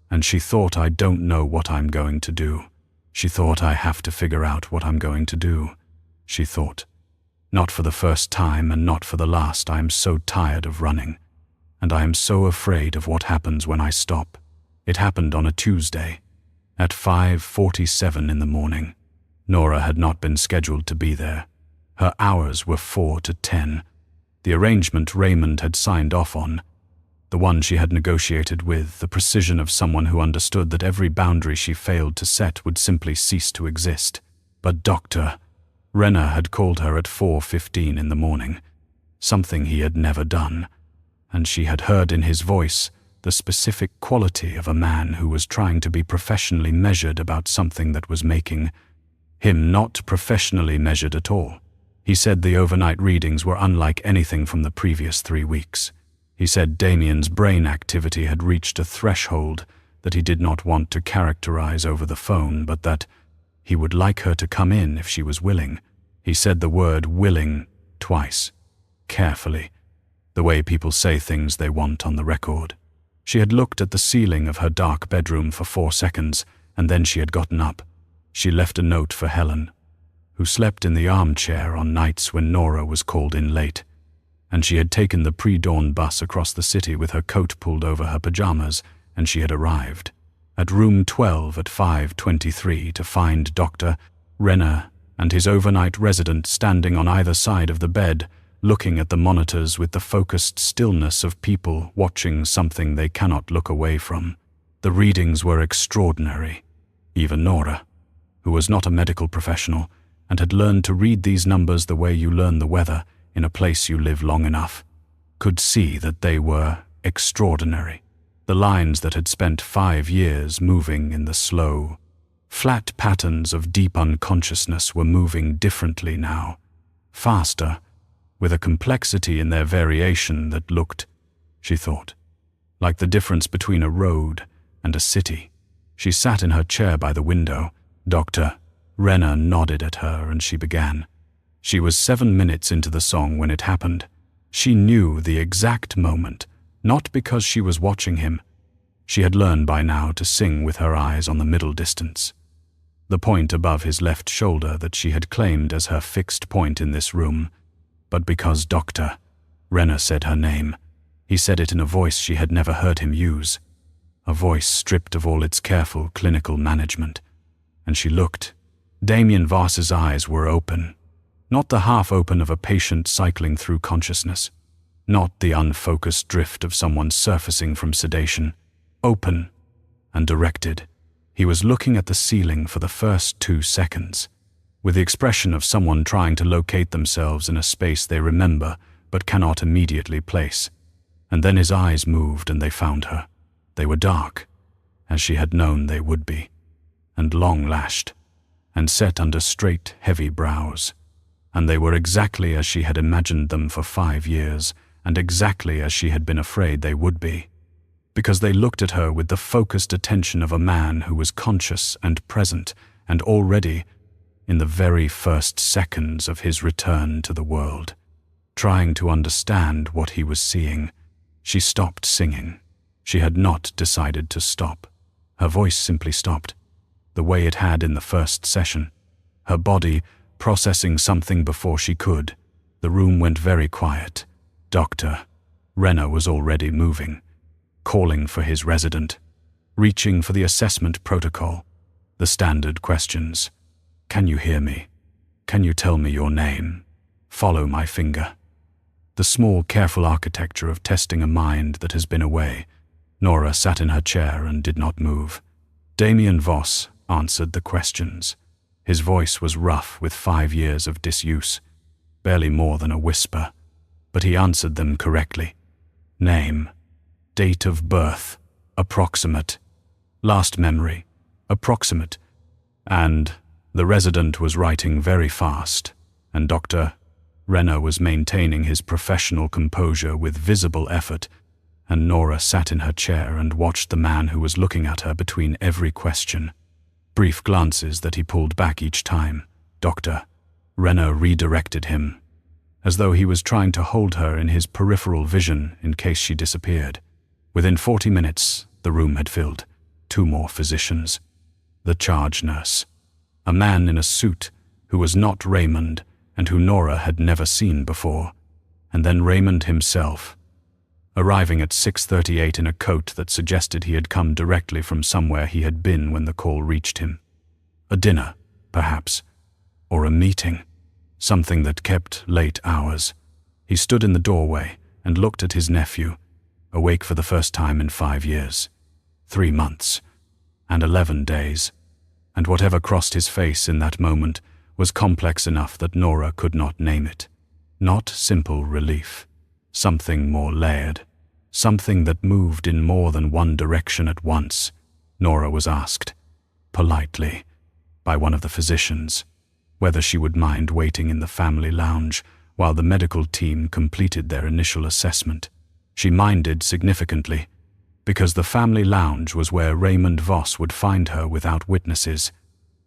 And she thought, I don't know what I'm going to do. She thought, I have to figure out what I'm going to do. She thought, not for the first time and not for the last, I am so tired of running. And I am so afraid of what happens when I stop. It happened on a Tuesday, at 5:47 in the morning. Nora had not been scheduled to be there. Her hours were 4 to 10. The arrangement Raymond had signed off on, the one she had negotiated with the precision of someone who understood that every boundary she failed to set would simply cease to exist. But Dr. Renner had called her at 4:15 in the morning, something he had never done. And she had heard in his voice the specific quality of a man who was trying to be professionally measured about something that was making him not professionally measured at all. He said the overnight readings were unlike anything from the previous 3 weeks. He said Damien's brain activity had reached a threshold that he did not want to characterize over the phone, but that he would like her to come in if she was willing. He said the word willing twice, carefully, the way people say things they want on the record. She had looked at the ceiling of her dark bedroom for 4 seconds, and then she had gotten up. She left a note for Helen, who slept in the armchair on nights when Nora was called in late, and she had taken the pre-dawn bus across the city with her coat pulled over her pajamas, and she had arrived at room 12 at 5:23 to find Dr. Renner and his overnight resident standing on either side of the bed, looking at the monitors with the focused stillness of people watching something they cannot look away from. The readings were extraordinary. Even Nora, who was not a medical professional and had learned to read these numbers the way you learn the weather in a place you live long enough, could see that they were extraordinary. The lines that had spent 5 years moving in the slow, flat patterns of deep unconsciousness were moving differently now, faster, with a complexity in their variation that looked, she thought, like the difference between a road and a city. She sat in her chair by the window. Dr. Renner nodded at her and she began. She was 7 minutes into the song when it happened. She knew the exact moment, not because she was watching him. She had learned by now to sing with her eyes on the middle distance. The point above his left shoulder that she had claimed as her fixed point in this room. But because Dr. Renner said her name, he said it in a voice she had never heard him use, a voice stripped of all its careful clinical management. And she looked. Damien Voss's eyes were open, not the half-open of a patient cycling through consciousness, not the unfocused drift of someone surfacing from sedation. Open and directed. He was looking at the ceiling for the first 2 seconds, with the expression of someone trying to locate themselves in a space they remember but cannot immediately place. And then his eyes moved and they found her. They were dark, as she had known they would be, and long-lashed, and set under straight, heavy brows. And they were exactly as she had imagined them for 5 years, and exactly as she had been afraid they would be, because they looked at her with the focused attention of a man who was conscious and present, and already, in the very first seconds of his return to the world, trying to understand what he was seeing. She stopped singing. She had not decided to stop. Her voice simply stopped, the way it had in the first session. Her body processing something before she could. The room went very quiet. Dr. Renner was already moving, calling for his resident, reaching for the assessment protocol, the standard questions. Can you hear me? Can you tell me your name? Follow my finger. The small, careful architecture of testing a mind that has been away. Nora sat in her chair and did not move. Damien Voss answered the questions. His voice was rough with 5 years of disuse, barely more than a whisper, but he answered them correctly. Name, date of birth, approximate, last memory, approximate, and the resident was writing very fast, and Dr. Renner was maintaining his professional composure with visible effort, and Nora sat in her chair and watched the man who was looking at her between every question. Brief glances that he pulled back each time. Dr. Renner redirected him, as though he was trying to hold her in his peripheral vision in case she disappeared. Within 40 minutes, the room had filled. 2 more physicians. The charge nurse, a man in a suit who was not Raymond and who Nora had never seen before, and then Raymond himself, arriving at 6:38 in a coat that suggested he had come directly from somewhere he had been when the call reached him. A dinner, perhaps, or a meeting, something that kept late hours. He stood in the doorway and looked at his nephew, awake for the first time in 5 years, 3 months, and 11 days, and whatever crossed his face in that moment was complex enough that Nora could not name it. Not simple relief. Something more layered, something that moved in more than one direction at once. Nora was asked, politely, by one of the physicians, whether she would mind waiting in the family lounge while the medical team completed their initial assessment. She minded significantly, because the family lounge was where Raymond Voss would find her without witnesses.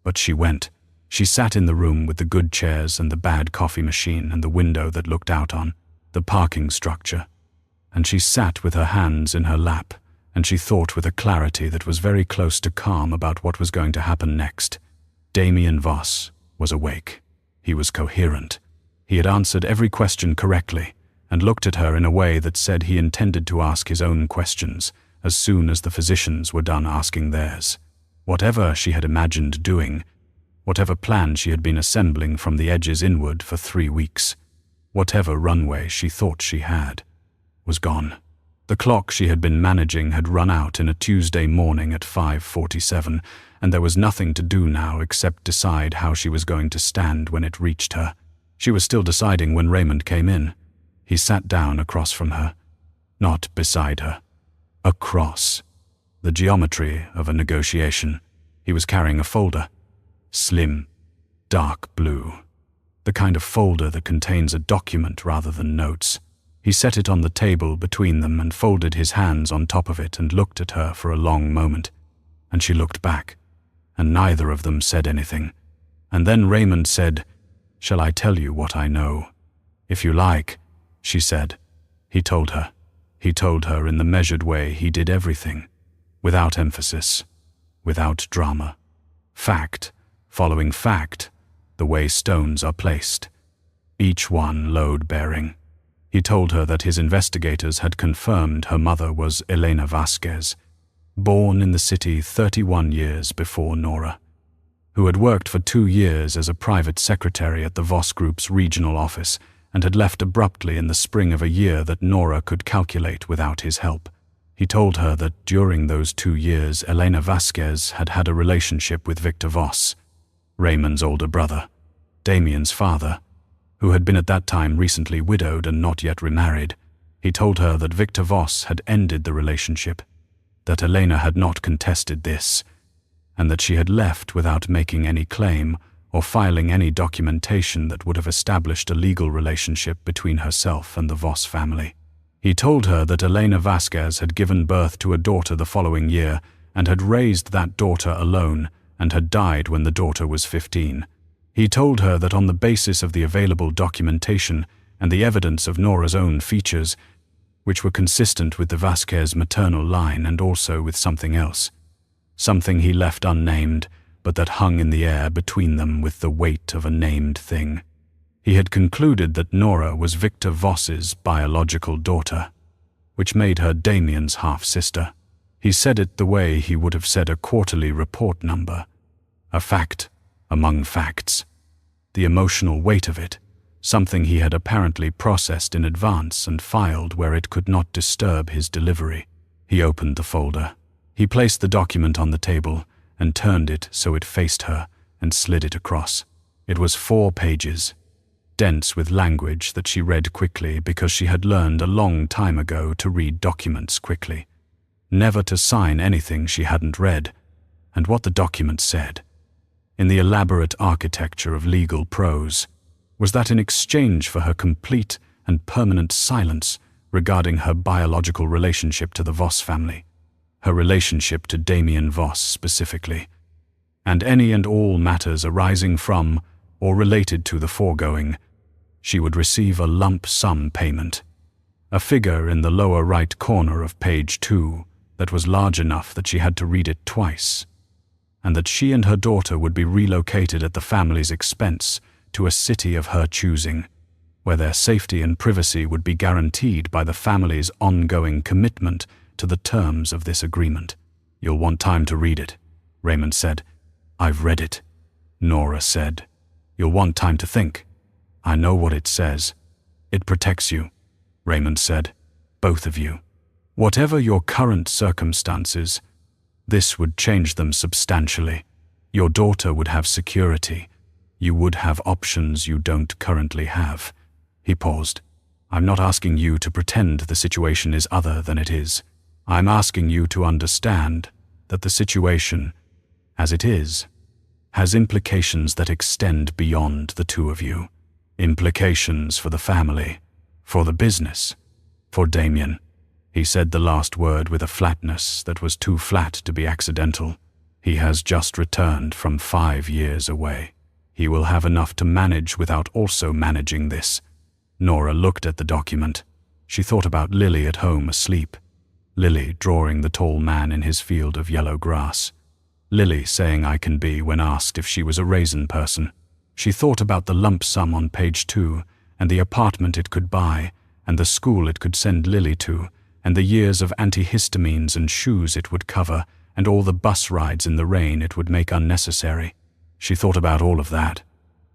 But she went. She sat in the room with the good chairs and the bad coffee machine and the window that looked out on the parking structure, and she sat with her hands in her lap, and she thought with a clarity that was very close to calm about what was going to happen next. Damien Voss was awake. He was coherent. He had answered every question correctly, and looked at her in a way that said he intended to ask his own questions as soon as the physicians were done asking theirs. Whatever she had imagined doing, whatever plan she had been assembling from the edges inward for 3 weeks, whatever runway she thought she had, was gone. The clock she had been managing had run out in a Tuesday morning at 5:47, and there was nothing to do now except decide how she was going to stand when it reached her. She was still deciding when Raymond came in. He sat down across from her, not beside her, A cross. The geometry of a negotiation. He was carrying a folder. Slim, dark blue. The kind of folder that contains a document rather than notes. He set it on the table between them and folded his hands on top of it and looked at her for a long moment. And she looked back, and neither of them said anything. And then Raymond said, "Shall I tell you what I know?" "If you like," she said. He told her. He told her in the measured way he did everything, without emphasis, without drama. Fact, following fact, the way stones are placed, each one load-bearing. He told her that his investigators had confirmed her mother was Elena Vasquez, born in the city 31 years before Nora, who had worked for 2 years as a private secretary at the Voss Group's regional office and had left abruptly in the spring of a year that Nora could calculate without his help. He told her that during those 2 years, Elena Vasquez had had a relationship with Victor Voss, Raymond's older brother, Damien's father, who had been at that time recently widowed and not yet remarried. He told her that Victor Voss had ended the relationship, that Elena had not contested this, and that she had left without making any claim or filing any documentation that would have established a legal relationship between herself and the Voss family. He told her that Elena Vasquez had given birth to a daughter the following year and had raised that daughter alone and had died when the daughter was 15. He told her that on the basis of the available documentation and the evidence of Nora's own features, which were consistent with the Vasquez maternal line and also with something else, something he left unnamed, but that hung in the air between them with the weight of a named thing. He had concluded that Nora was Victor Voss's biological daughter, which made her Damien's half-sister. He said it the way he would have said a quarterly report number, a fact among facts. The emotional weight of it, something he had apparently processed in advance and filed where it could not disturb his delivery. He opened the folder. He placed the document on the table and turned it so it faced her and slid it across. It was 4 pages, dense with language that she read quickly because she had learned a long time ago to read documents quickly, never to sign anything she hadn't read, and what the document said, in the elaborate architecture of legal prose, was that in exchange for her complete and permanent silence regarding her biological relationship to the Voss family, her relationship to Damien Voss specifically, and any and all matters arising from or related to the foregoing, she would receive a lump sum payment, a figure in the lower right corner of page 2 that was large enough that she had to read it twice, and that she and her daughter would be relocated at the family's expense to a city of her choosing, where their safety and privacy would be guaranteed by the family's ongoing commitment to the terms of this agreement. "You'll want time to read it," Raymond said. "I've read it," Nora said. "You'll want time to think. I know what it says. It protects you," Raymond said. "Both of you. Whatever your current circumstances, this would change them substantially. Your daughter would have security. You would have options you don't currently have." He paused. "I'm not asking you to pretend the situation is other than it is. I'm asking you to understand that the situation, as it is, has implications that extend beyond the two of you. Implications for the family, for the business, for Damien." He said the last word with a flatness that was too flat to be accidental. "He has just returned from 5 years away. He will have enough to manage without also managing this." Nora looked at the document. She thought about Lily at home asleep. Lily drawing the tall man in his field of yellow grass. Lily saying "I can be" when asked if she was a raisin person. She thought about the lump sum on page 2, and the apartment it could buy, and the school it could send Lily to, and the years of antihistamines and shoes it would cover, and all the bus rides in the rain it would make unnecessary. She thought about all of that,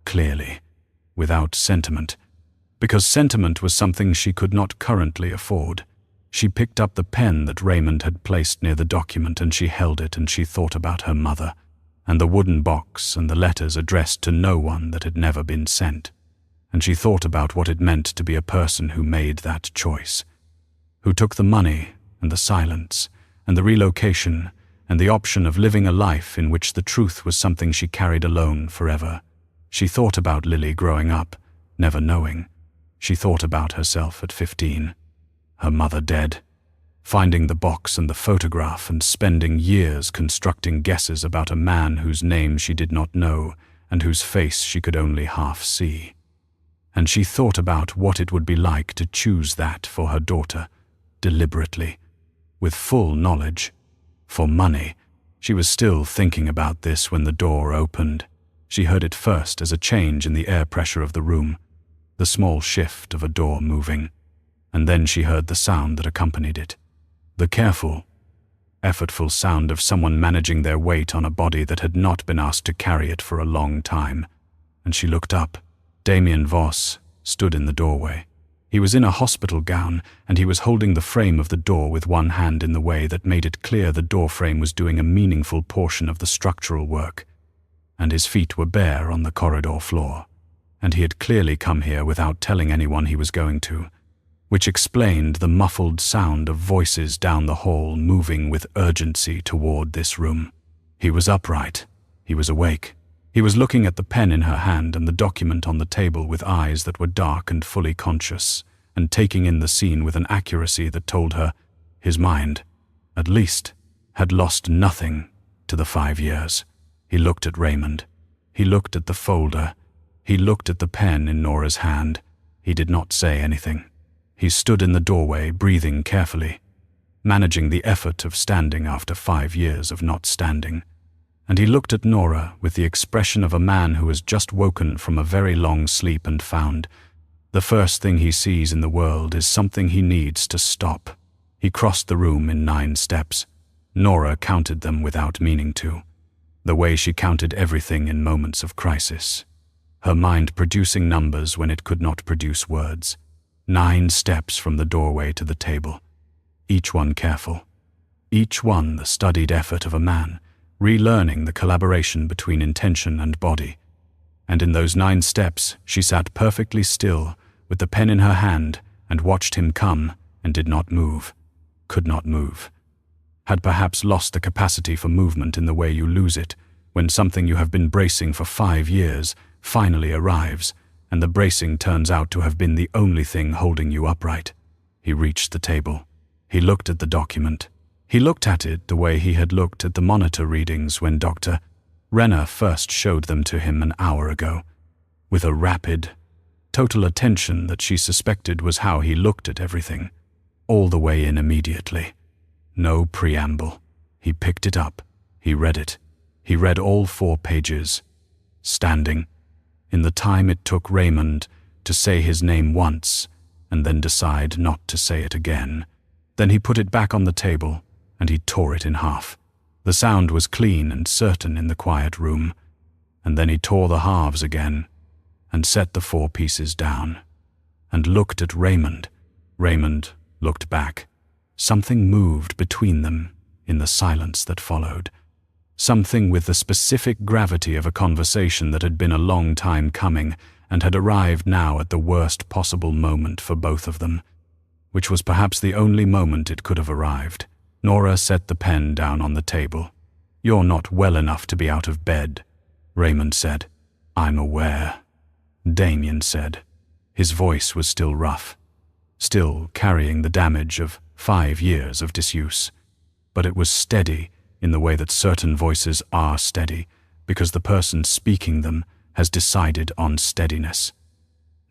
clearly, without sentiment, because sentiment was something she could not currently afford. She picked up the pen that Raymond had placed near the document and she held it and she thought about her mother, and the wooden box and the letters addressed to no one that had never been sent. And she thought about what it meant to be a person who made that choice, who took the money and the silence, and the relocation, and the option of living a life in which the truth was something she carried alone forever. She thought about Lily growing up, never knowing. She thought about herself at 15. Her mother dead. Finding the box and the photograph and spending years constructing guesses about a man whose name she did not know and whose face she could only half see. And she thought about what it would be like to choose that for her daughter, deliberately, with full knowledge. For money. She was still thinking about this when the door opened. She heard it first as a change in the air pressure of the room, the small shift of a door moving, and then she heard the sound that accompanied it, the careful, effortful sound of someone managing their weight on a body that had not been asked to carry it for a long time. And she looked up. Damien Voss stood in the doorway. He was in a hospital gown, and he was holding the frame of the door with one hand in the way that made it clear the door frame was doing a meaningful portion of the structural work, and his feet were bare on the corridor floor, and he had clearly come here without telling anyone he was going to, which explained the muffled sound of voices down the hall moving with urgency toward this room. He was upright. He was awake. He was looking at the pen in her hand and the document on the table with eyes that were dark and fully conscious, and taking in the scene with an accuracy that told her his mind, at least, had lost nothing to the 5 years. He looked at Raymond. He looked at the folder. He looked at the pen in Nora's hand. He did not say anything. He stood in the doorway, breathing carefully, managing the effort of standing after 5 years of not standing. And he looked at Nora with the expression of a man who has just woken from a very long sleep and found the first thing he sees in the world is something he needs to stop. He crossed the room in 9 steps. Nora counted them without meaning to, the way she counted everything in moments of crisis, her mind producing numbers when it could not produce words. 9 steps from the doorway to the table, each one careful, each one the studied effort of a man, relearning the collaboration between intention and body. And in those 9 steps, she sat perfectly still, with the pen in her hand, and watched him come, and did not move, could not move. Had perhaps lost the capacity for movement in the way you lose it, when something you have been bracing for 5 years finally arrives, and the bracing turns out to have been the only thing holding you upright. He reached the table. He looked at the document. He looked at it the way he had looked at the monitor readings when Dr. Renner first showed them to him an hour ago, with a rapid, total attention that she suspected was how he looked at everything, all the way in immediately. No preamble. He picked it up. He read it. He read all 4 pages, standing, in the time it took Raymond to say his name once and then decide not to say it again. Then he put it back on the table, and he tore it in half. The sound was clean and certain in the quiet room, and then he tore the halves again, and set the 4 pieces down, and looked at Raymond. Raymond looked back. Something moved between them in the silence that followed. Something with the specific gravity of a conversation that had been a long time coming and had arrived now at the worst possible moment for both of them, which was perhaps the only moment it could have arrived. Nora set the pen down on the table. "You're not well enough to be out of bed," Raymond said. "I'm aware," Damien said. His voice was still rough, still carrying the damage of 5 years of disuse, but it was steady in the way that certain voices are steady because the person speaking them has decided on steadiness,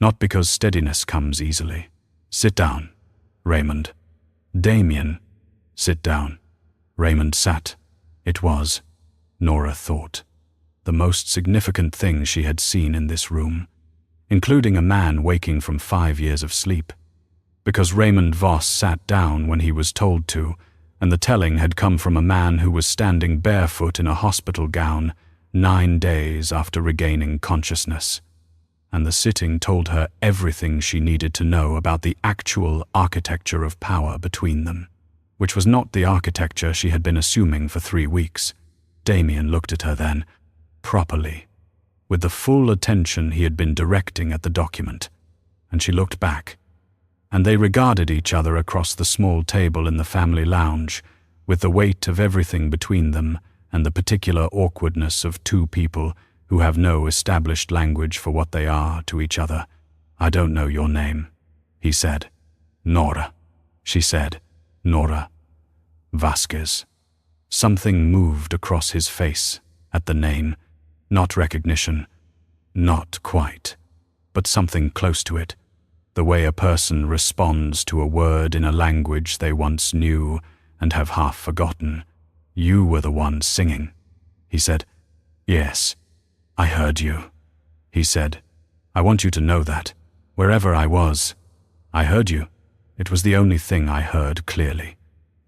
not because steadiness comes easily. "Sit down, Raymond." "Damien, sit down." Raymond sat. It was, Nora thought, the most significant thing she had seen in this room, including a man waking from 5 years of sleep, because Raymond Voss sat down when he was told to, and the telling had come from a man who was standing barefoot in a hospital gown 9 days after regaining consciousness. And the sitting told her everything she needed to know about the actual architecture of power between them, which was not the architecture she had been assuming for 3 weeks. Damien looked at her then, properly, with the full attention he had been directing at the document, and she looked back. and they regarded each other across the small table in the family lounge, with the weight of everything between them and the particular awkwardness of two people who have no established language for what they are to each other. "I don't know your name," he said. "Nora," she said. "Nora Vasquez." Something moved across his face at the name. Not recognition, not quite, but something close to it. The way a person responds to a word in a language they once knew and have half forgotten. "You were the one singing," he said. "Yes, I heard you," he said. "I want you to know that. Wherever I was, I heard you. It was the only thing I heard clearly."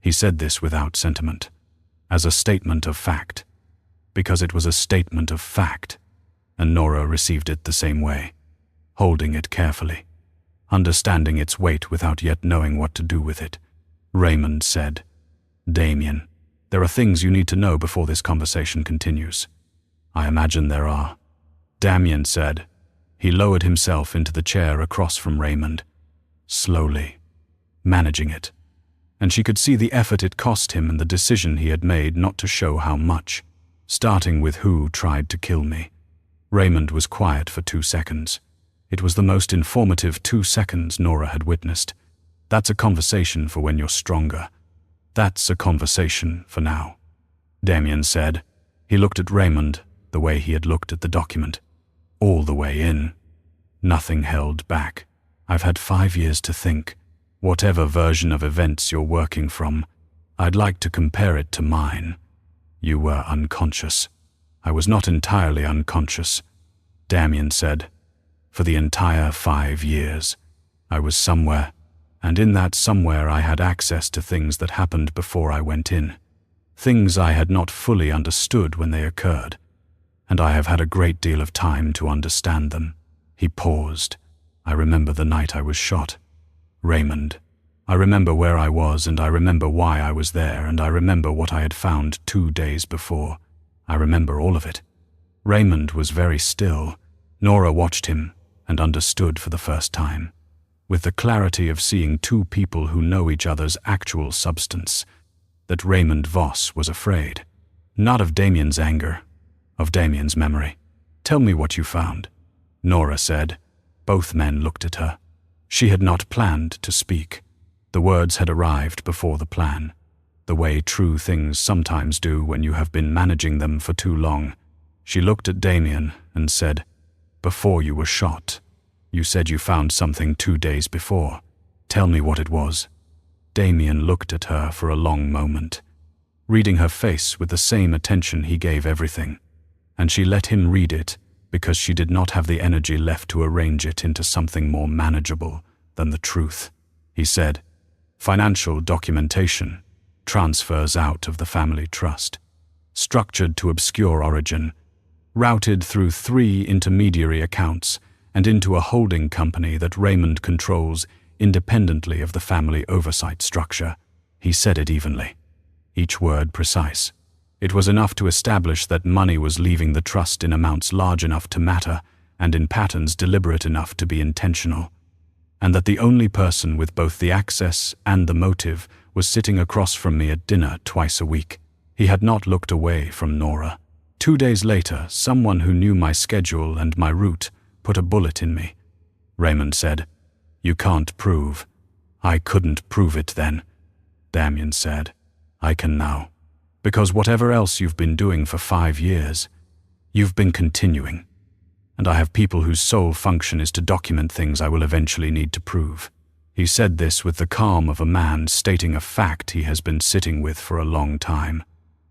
He said this without sentiment, as a statement of fact, because it was a statement of fact, and Nora received it the same way, holding it carefully, understanding its weight without yet knowing what to do with it. Raymond said, "Damien, there are things you need to know before this conversation continues." "I imagine there are," Damien said. He lowered himself into the chair across from Raymond, slowly, managing it, and she could see the effort it cost him and the decision he had made not to show how much, starting with "Who tried to kill me?" Raymond was quiet for 2 seconds. It was the most informative 2 seconds Nora had witnessed. "That's a conversation for when you're stronger. That's a conversation for now," Damien said. He looked at Raymond the way he had looked at the document, all the way in. Nothing held back. "I've had 5 years to think. Whatever version of events you're working from, I'd like to compare it to mine. You were unconscious." "I was not entirely unconscious," Damien said. "For the entire 5 years, I was somewhere, and in that somewhere I had access to things that happened before I went in. Things I had not fully understood when they occurred, and I have had a great deal of time to understand them." He paused. "I remember the night I was shot, Raymond. I remember where I was, and I remember why I was there, and I remember what I had found 2 days before. I remember all of it." Raymond was very still. Nora watched him and understood for the first time, with the clarity of seeing two people who know each other's actual substance, that Raymond Voss was afraid. Not of Damien's anger, of Damien's memory. "Tell me what you found," Nora said. Both men looked at her. She had not planned to speak. The words had arrived before the plan, the way true things sometimes do when you have been managing them for too long. She looked at Damien and said, "Before you were shot, you said you found something 2 days before. Tell me what it was." Damien looked at her for a long moment, reading her face with the same attention he gave everything, and she let him read it because she did not have the energy left to arrange it into something more manageable than the truth. He said, "Financial documentation, transfers out of the family trust, structured to obscure origin, routed through 3 intermediary accounts and into a holding company that Raymond controls independently of the family oversight structure." He said it evenly, each word precise. It was enough to establish that money was leaving the trust in amounts large enough to matter and in patterns deliberate enough to be intentional, and that the only person with both the access and the motive was sitting across from me at dinner twice a week. He had not looked away from Nora. 2 days later, someone who knew my schedule and my route put a bullet in me. Raymond said, "You can't prove." "I couldn't prove it then," Damien said. "I can now. Because whatever else you've been doing for 5 years, you've been continuing. And I have people whose sole function is to document things I will eventually need to prove." He said this with the calm of a man stating a fact he has been sitting with for a long time.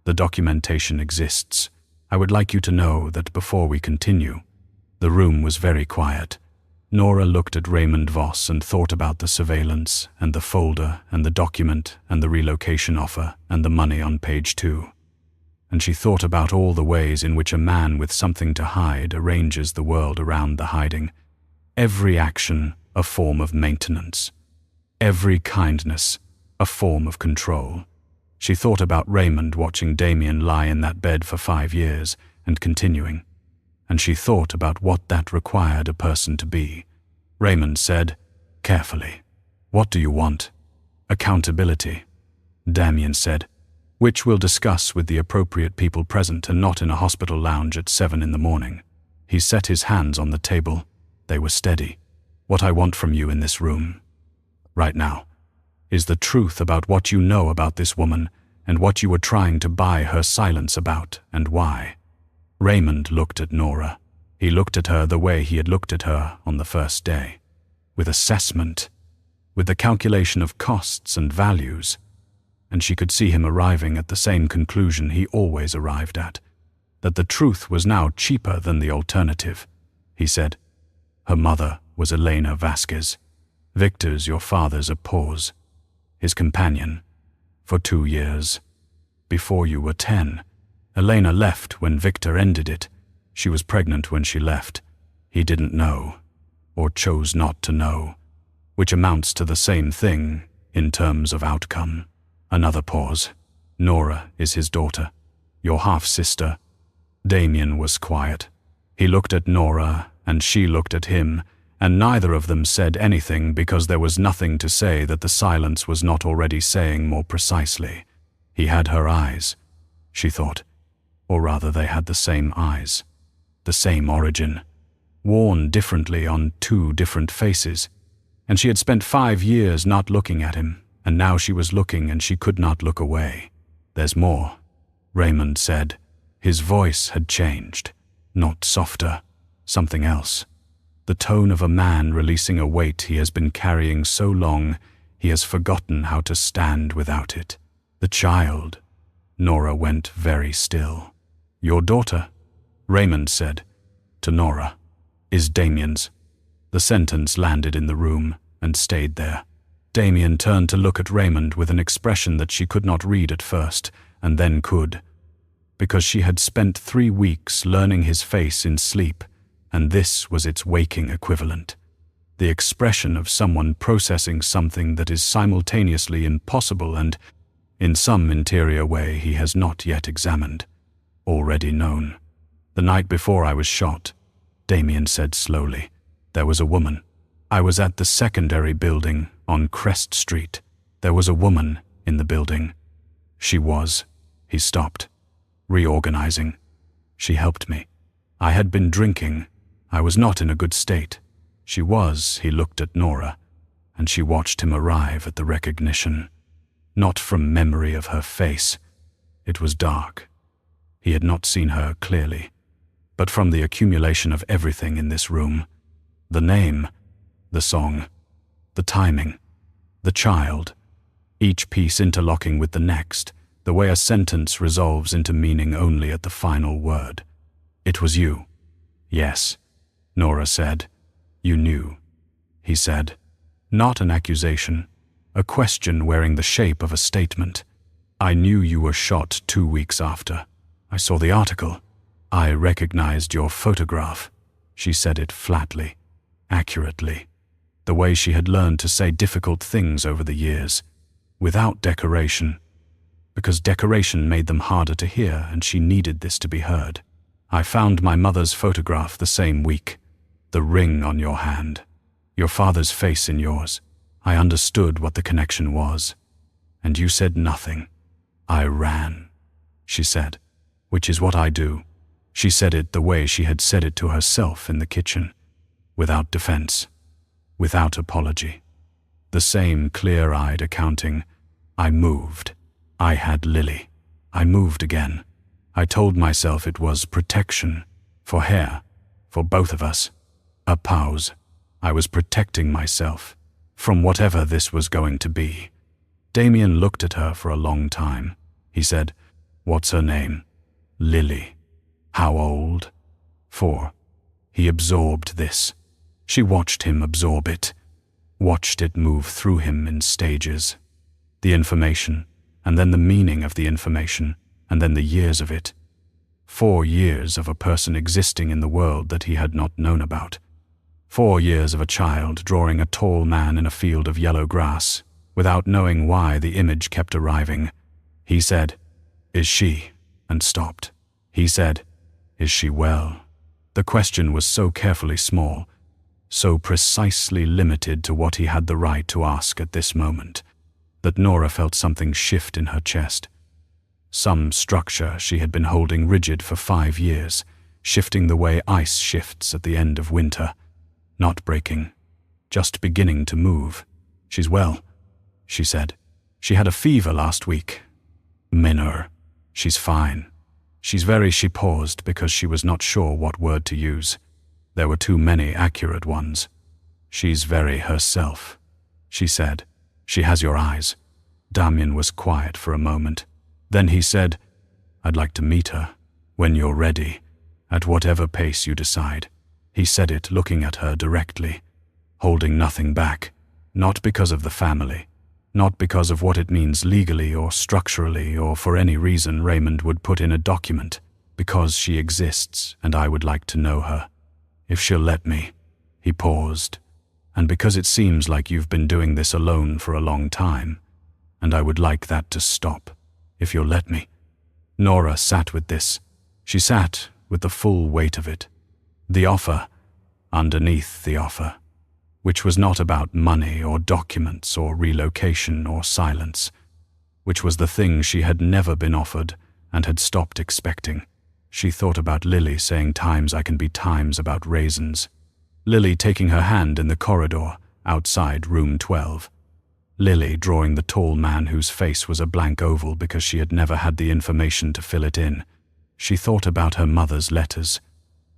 "The documentation exists. I would like you to know that before we continue." The room was very quiet. Nora looked at Raymond Voss and thought about the surveillance and the folder and the document and the relocation offer and the money on page 2. And she thought about all the ways in which a man with something to hide arranges the world around the hiding. Every action a form of maintenance. Every kindness a form of control. She thought about Raymond watching Damien lie in that bed for 5 years and continuing. And she thought about what that required a person to be. Raymond said, carefully, What do you want? Accountability, Damien said, which we'll discuss with the appropriate people present and not in a hospital lounge at 7 in the morning. He set his hands on the table. They were steady. What I want from you in this room, right now, is the truth about what you know about this woman and what you were trying to buy her silence about and why. Raymond looked at Nora. He looked at her the way he had looked at her on the first day, with assessment, with the calculation of costs and values, and she could see him arriving at the same conclusion he always arrived at, that the truth was now cheaper than the alternative. He said, her mother was Nora Vasquez. Victor's your father's a pause. His companion, for 2 years. Before you were 10. Elena left when Victor ended it. She was pregnant when she left. He didn't know, or chose not to know, which amounts to the same thing in terms of outcome. Another pause. Nora is his daughter, your half-sister. Damien was quiet. He looked at Nora, and she looked at him, and neither of them said anything because there was nothing to say that the silence was not already saying more precisely. He had her eyes, she thought, or rather they had the same eyes, the same origin, worn differently on 2 different faces, and she had spent 5 years not looking at him, and now she was looking and she could not look away. There's more, Raymond said. His voice had changed, not softer, something else. The tone of a man releasing a weight he has been carrying so long he has forgotten how to stand without it. The child. Nora went very still. Your daughter, Raymond said, to Nora, is Damien's. The sentence landed in the room and stayed there. Damien turned to look at Raymond with an expression that she could not read at first, and then could, because she had spent 3 weeks learning his face in sleep, and this was its waking equivalent. The expression of someone processing something that is simultaneously impossible and, in some interior way he has not yet examined, already known. The night before I was shot, Damien said slowly, there was a woman. I was at the secondary building on Crest Street. There was a woman in the building. She was. He stopped, reorganizing. She helped me. I had been drinking. I was not in a good state. She was. He looked at Nora, and she watched him arrive at the recognition. Not from memory of her face. It was dark. He had not seen her clearly, but from the accumulation of everything in this room. The name, the song, the timing, the child, each piece interlocking with the next, the way a sentence resolves into meaning only at the final word. It was you. Yes, Nora said. You knew, he said. Not an accusation, a question wearing the shape of a statement. I knew you were shot 2 weeks after. I saw the article. I recognized your photograph. She said it flatly, accurately, the way she had learned to say difficult things over the years, without decoration, because decoration made them harder to hear and she needed this to be heard. I found my mother's photograph the same week, the ring on your hand, your father's face in yours. I understood what the connection was, and you said nothing. I ran, she said, which is what I do. She said it the way she had said it to herself in the kitchen, without defense, without apology. The same clear-eyed accounting. I moved. I had Lily. I moved again. I told myself it was protection, for hair, for both of us. A pause. I was protecting myself from whatever this was going to be. Damien looked at her for a long time. He said, "What's her name?" "Lily." "How old?" 4. He absorbed this. She watched him absorb it, watched it move through him in stages. The information, and then the meaning of the information, and then the years of it. 4 years of a person existing in the world that he had not known about. 4 years of a child drawing a tall man in a field of yellow grass, without knowing why the image kept arriving. He said, "Is she?" and stopped. He said, "Is she well?" The question was so carefully small, so precisely limited to what he had the right to ask at this moment, that Nora felt something shift in her chest. Some structure she had been holding rigid for 5 years, shifting the way ice shifts at the end of winter. Not breaking, just beginning to move. "She's well," she said. "She had a fever last week." "Minor. She's fine. She's very—" She paused because she was not sure what word to use. There were too many accurate ones. "She's very herself," she said. "She has your eyes." Damien was quiet for a moment. Then he said, "I'd like to meet her, when you're ready, at whatever pace you decide." He said it looking at her directly, holding nothing back, not because of the family, not because of what it means legally or structurally or for any reason Raymond would put in a document, because she exists and I would like to know her. If she'll let me. He paused. "And because it seems like you've been doing this alone for a long time, and I would like that to stop. If you'll let me." Nora sat with this. She sat with the full weight of it. The offer, underneath the offer, which was not about money or documents or relocation or silence, which was the thing she had never been offered and had stopped expecting. She thought about Lily saying times I can be times about raisins. Lily taking her hand in the corridor outside room 12. Lily drawing the tall man whose face was a blank oval because she had never had the information to fill it in. She thought about her mother's letters,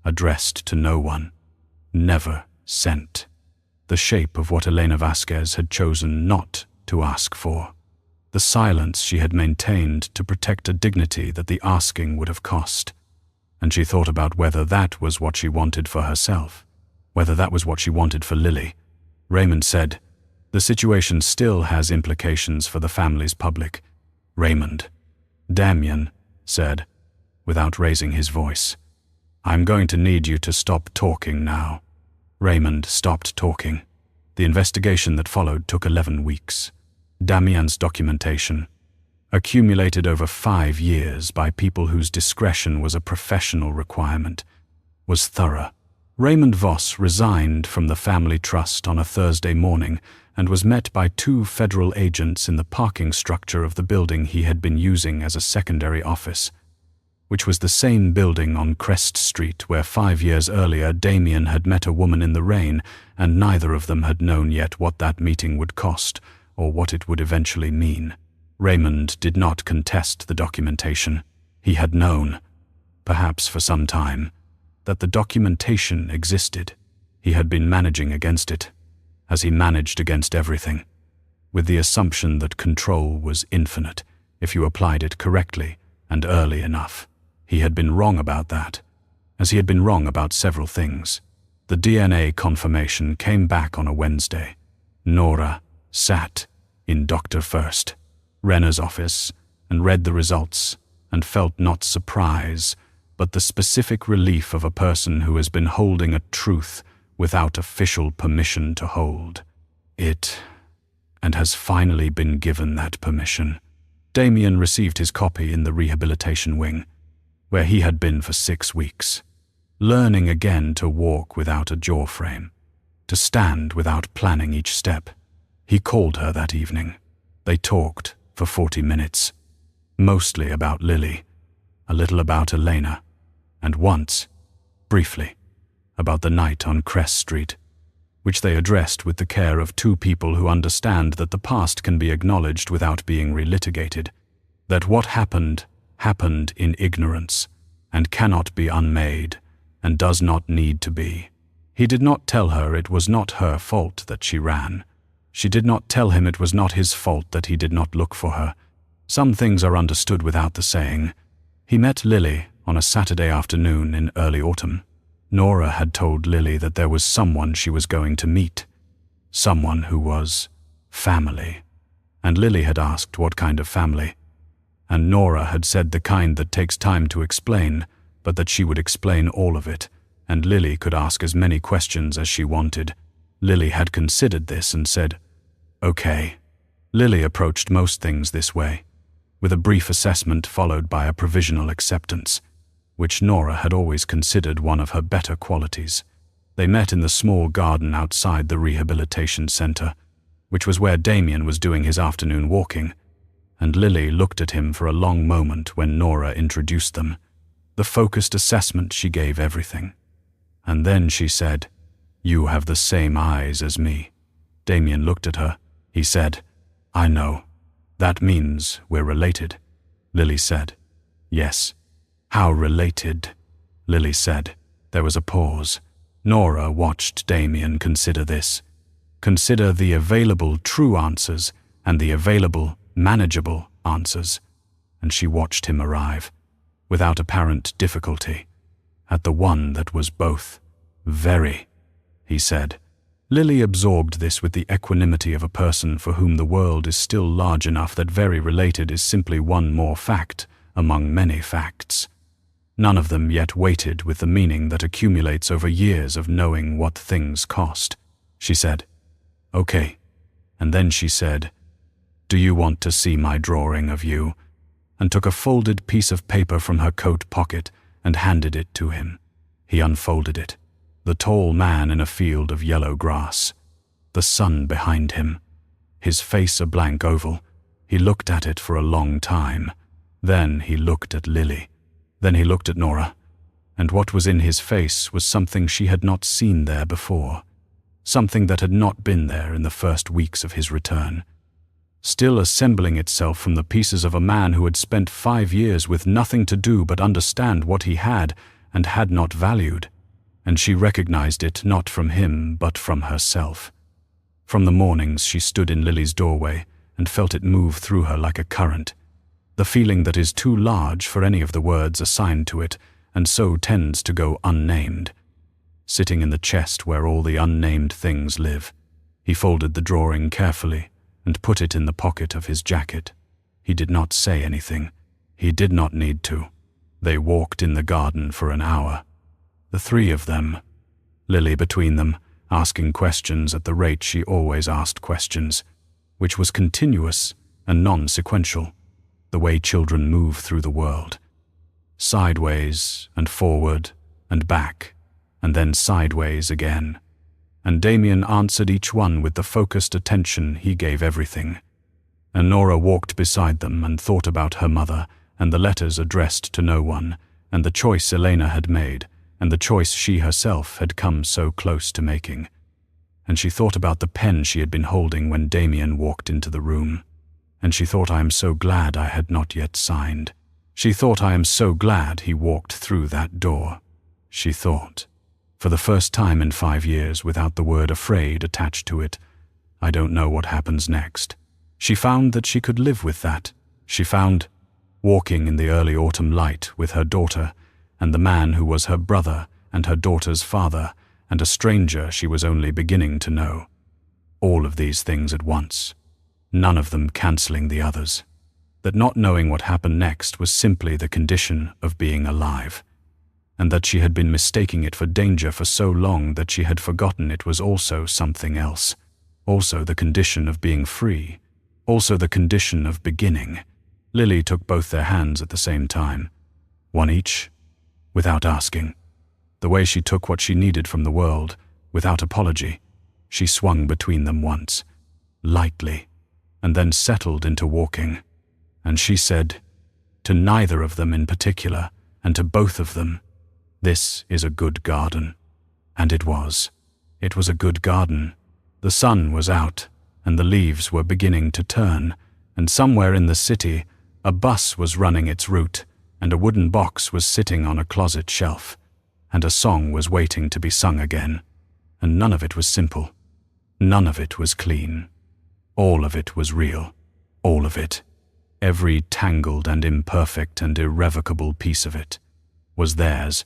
addressed to no one, never sent. The shape of what Nora Vasquez had chosen not to ask for. The silence she had maintained to protect a dignity that the asking would have cost. And she thought about whether that was what she wanted for herself, whether that was what she wanted for Lily. Raymond said, "The situation still has implications for the family's public." "Raymond," Damien said, without raising his voice, "I'm going to need you to stop talking now." Raymond stopped talking. The investigation that followed took 11 weeks. Damien's documentation, accumulated over 5 years by people whose discretion was a professional requirement, was thorough. Raymond Voss resigned from the family trust on a Thursday morning and was met by 2 federal agents in the parking structure of the building he had been using as a secondary office, which was the same building on Crest Street where 5 years earlier Damien had met a woman in the rain, and neither of them had known yet what that meeting would cost or what it would eventually mean. Raymond did not contest the documentation. He had known, perhaps for some time, that the documentation existed. He had been managing against it, as he managed against everything, with the assumption that control was infinite if you applied it correctly and early enough. He had been wrong about that, as he had been wrong about several things. The DNA confirmation came back on a Wednesday. Nora sat in Dr. First, Renner's office, and read the results, and felt not surprise, but the specific relief of a person who has been holding a truth without official permission to hold it, and has finally been given that permission. Damien received his copy in the rehabilitation wing, where he had been for 6 weeks, learning again to walk without a jaw frame, to stand without planning each step. He called her that evening. They talked for 40 minutes, mostly about Lily, a little about Elena, and once, briefly, about the night on Crest Street, which they addressed with the care of 2 people who understand that the past can be acknowledged without being relitigated, that what happened in ignorance, and cannot be unmade, and does not need to be. He did not tell her it was not her fault that she ran. She did not tell him it was not his fault that he did not look for her. Some things are understood without the saying. He met Lily on a Saturday afternoon in early autumn. Nora had told Lily that there was someone she was going to meet, someone who was family, and Lily had asked what kind of family, and Nora had said the kind that takes time to explain, but that she would explain all of it, and Lily could ask as many questions as she wanted. Lily had considered this and said, "Okay." Lily approached most things this way, with a brief assessment followed by a provisional acceptance, which Nora had always considered one of her better qualities. They met in the small garden outside the rehabilitation center, which was where Damien was doing his afternoon walking, and Lily looked at him for a long moment when Nora introduced them. The focused assessment she gave everything. And then she said, "You have the same eyes as me." Damien looked at her. He said, "I know. That means we're related." Lily said, "Yes." "How related?" Lily said. There was a pause. Nora watched Damien consider this. Consider the available true answers and the available manageable answers, and she watched him arrive, without apparent difficulty, at the one that was both. "Very," he said. Lily absorbed this with the equanimity of a person for whom the world is still large enough that very related is simply one more fact among many facts. None of them yet weighted with the meaning that accumulates over years of knowing what things cost. She said, "Okay." And then she said, "Do you want to see my drawing of you?" and took a folded piece of paper from her coat pocket and handed it to him. He unfolded it. The tall man in a field of yellow grass. The sun behind him. His face a blank oval. He looked at it for a long time. Then he looked at Lily. Then he looked at Nora. And what was in his face was something she had not seen there before. Something that had not been there in the first weeks of his return. Still assembling itself from the pieces of a man who had spent 5 years with nothing to do but understand what he had and had not valued. And she recognized it not from him but from herself. From the mornings she stood in Lily's doorway and felt it move through her like a current. The feeling that is too large for any of the words assigned to it and so tends to go unnamed. Sitting in the chest where all the unnamed things live, he folded the drawing carefully and put it in the pocket of his jacket. He did not say anything. He did not need to. They walked in the garden for an hour. The 3 of them, Lily between them, asking questions at the rate she always asked questions, which was continuous and non-sequential, the way children move through the world. Sideways and forward and back, and then sideways again. And Damien answered each one with the focused attention he gave everything. And Nora walked beside them and thought about her mother and the letters addressed to no one, and the choice Elena had made, and the choice she herself had come so close to making. And she thought about the pen she had been holding when Damien walked into the room. And she thought, "I am so glad I had not yet signed." She thought, "I am so glad he walked through that door." She thought, for the first time in 5 years without the word afraid attached to it, "I don't know what happens next." She found that she could live with that. She found, walking in the early autumn light with her daughter, and the man who was her brother and her daughter's father, and a stranger she was only beginning to know. All of these things at once, none of them cancelling the others. That not knowing what happened next was simply the condition of being alive, and that she had been mistaking it for danger for so long that she had forgotten it was also something else, also the condition of being free, also the condition of beginning. Lily took both their hands at the same time, one each, without asking. The way she took what she needed from the world, without apology. She swung between them once, lightly, and then settled into walking. And she said, to neither of them in particular, and to both of them, "This is a good garden." And it was. It was a good garden. The sun was out, and the leaves were beginning to turn, and somewhere in the city, a bus was running its route, and a wooden box was sitting on a closet shelf, and a song was waiting to be sung again, and none of it was simple. None of it was clean. All of it was real. All of it. Every tangled and imperfect and irrevocable piece of it was theirs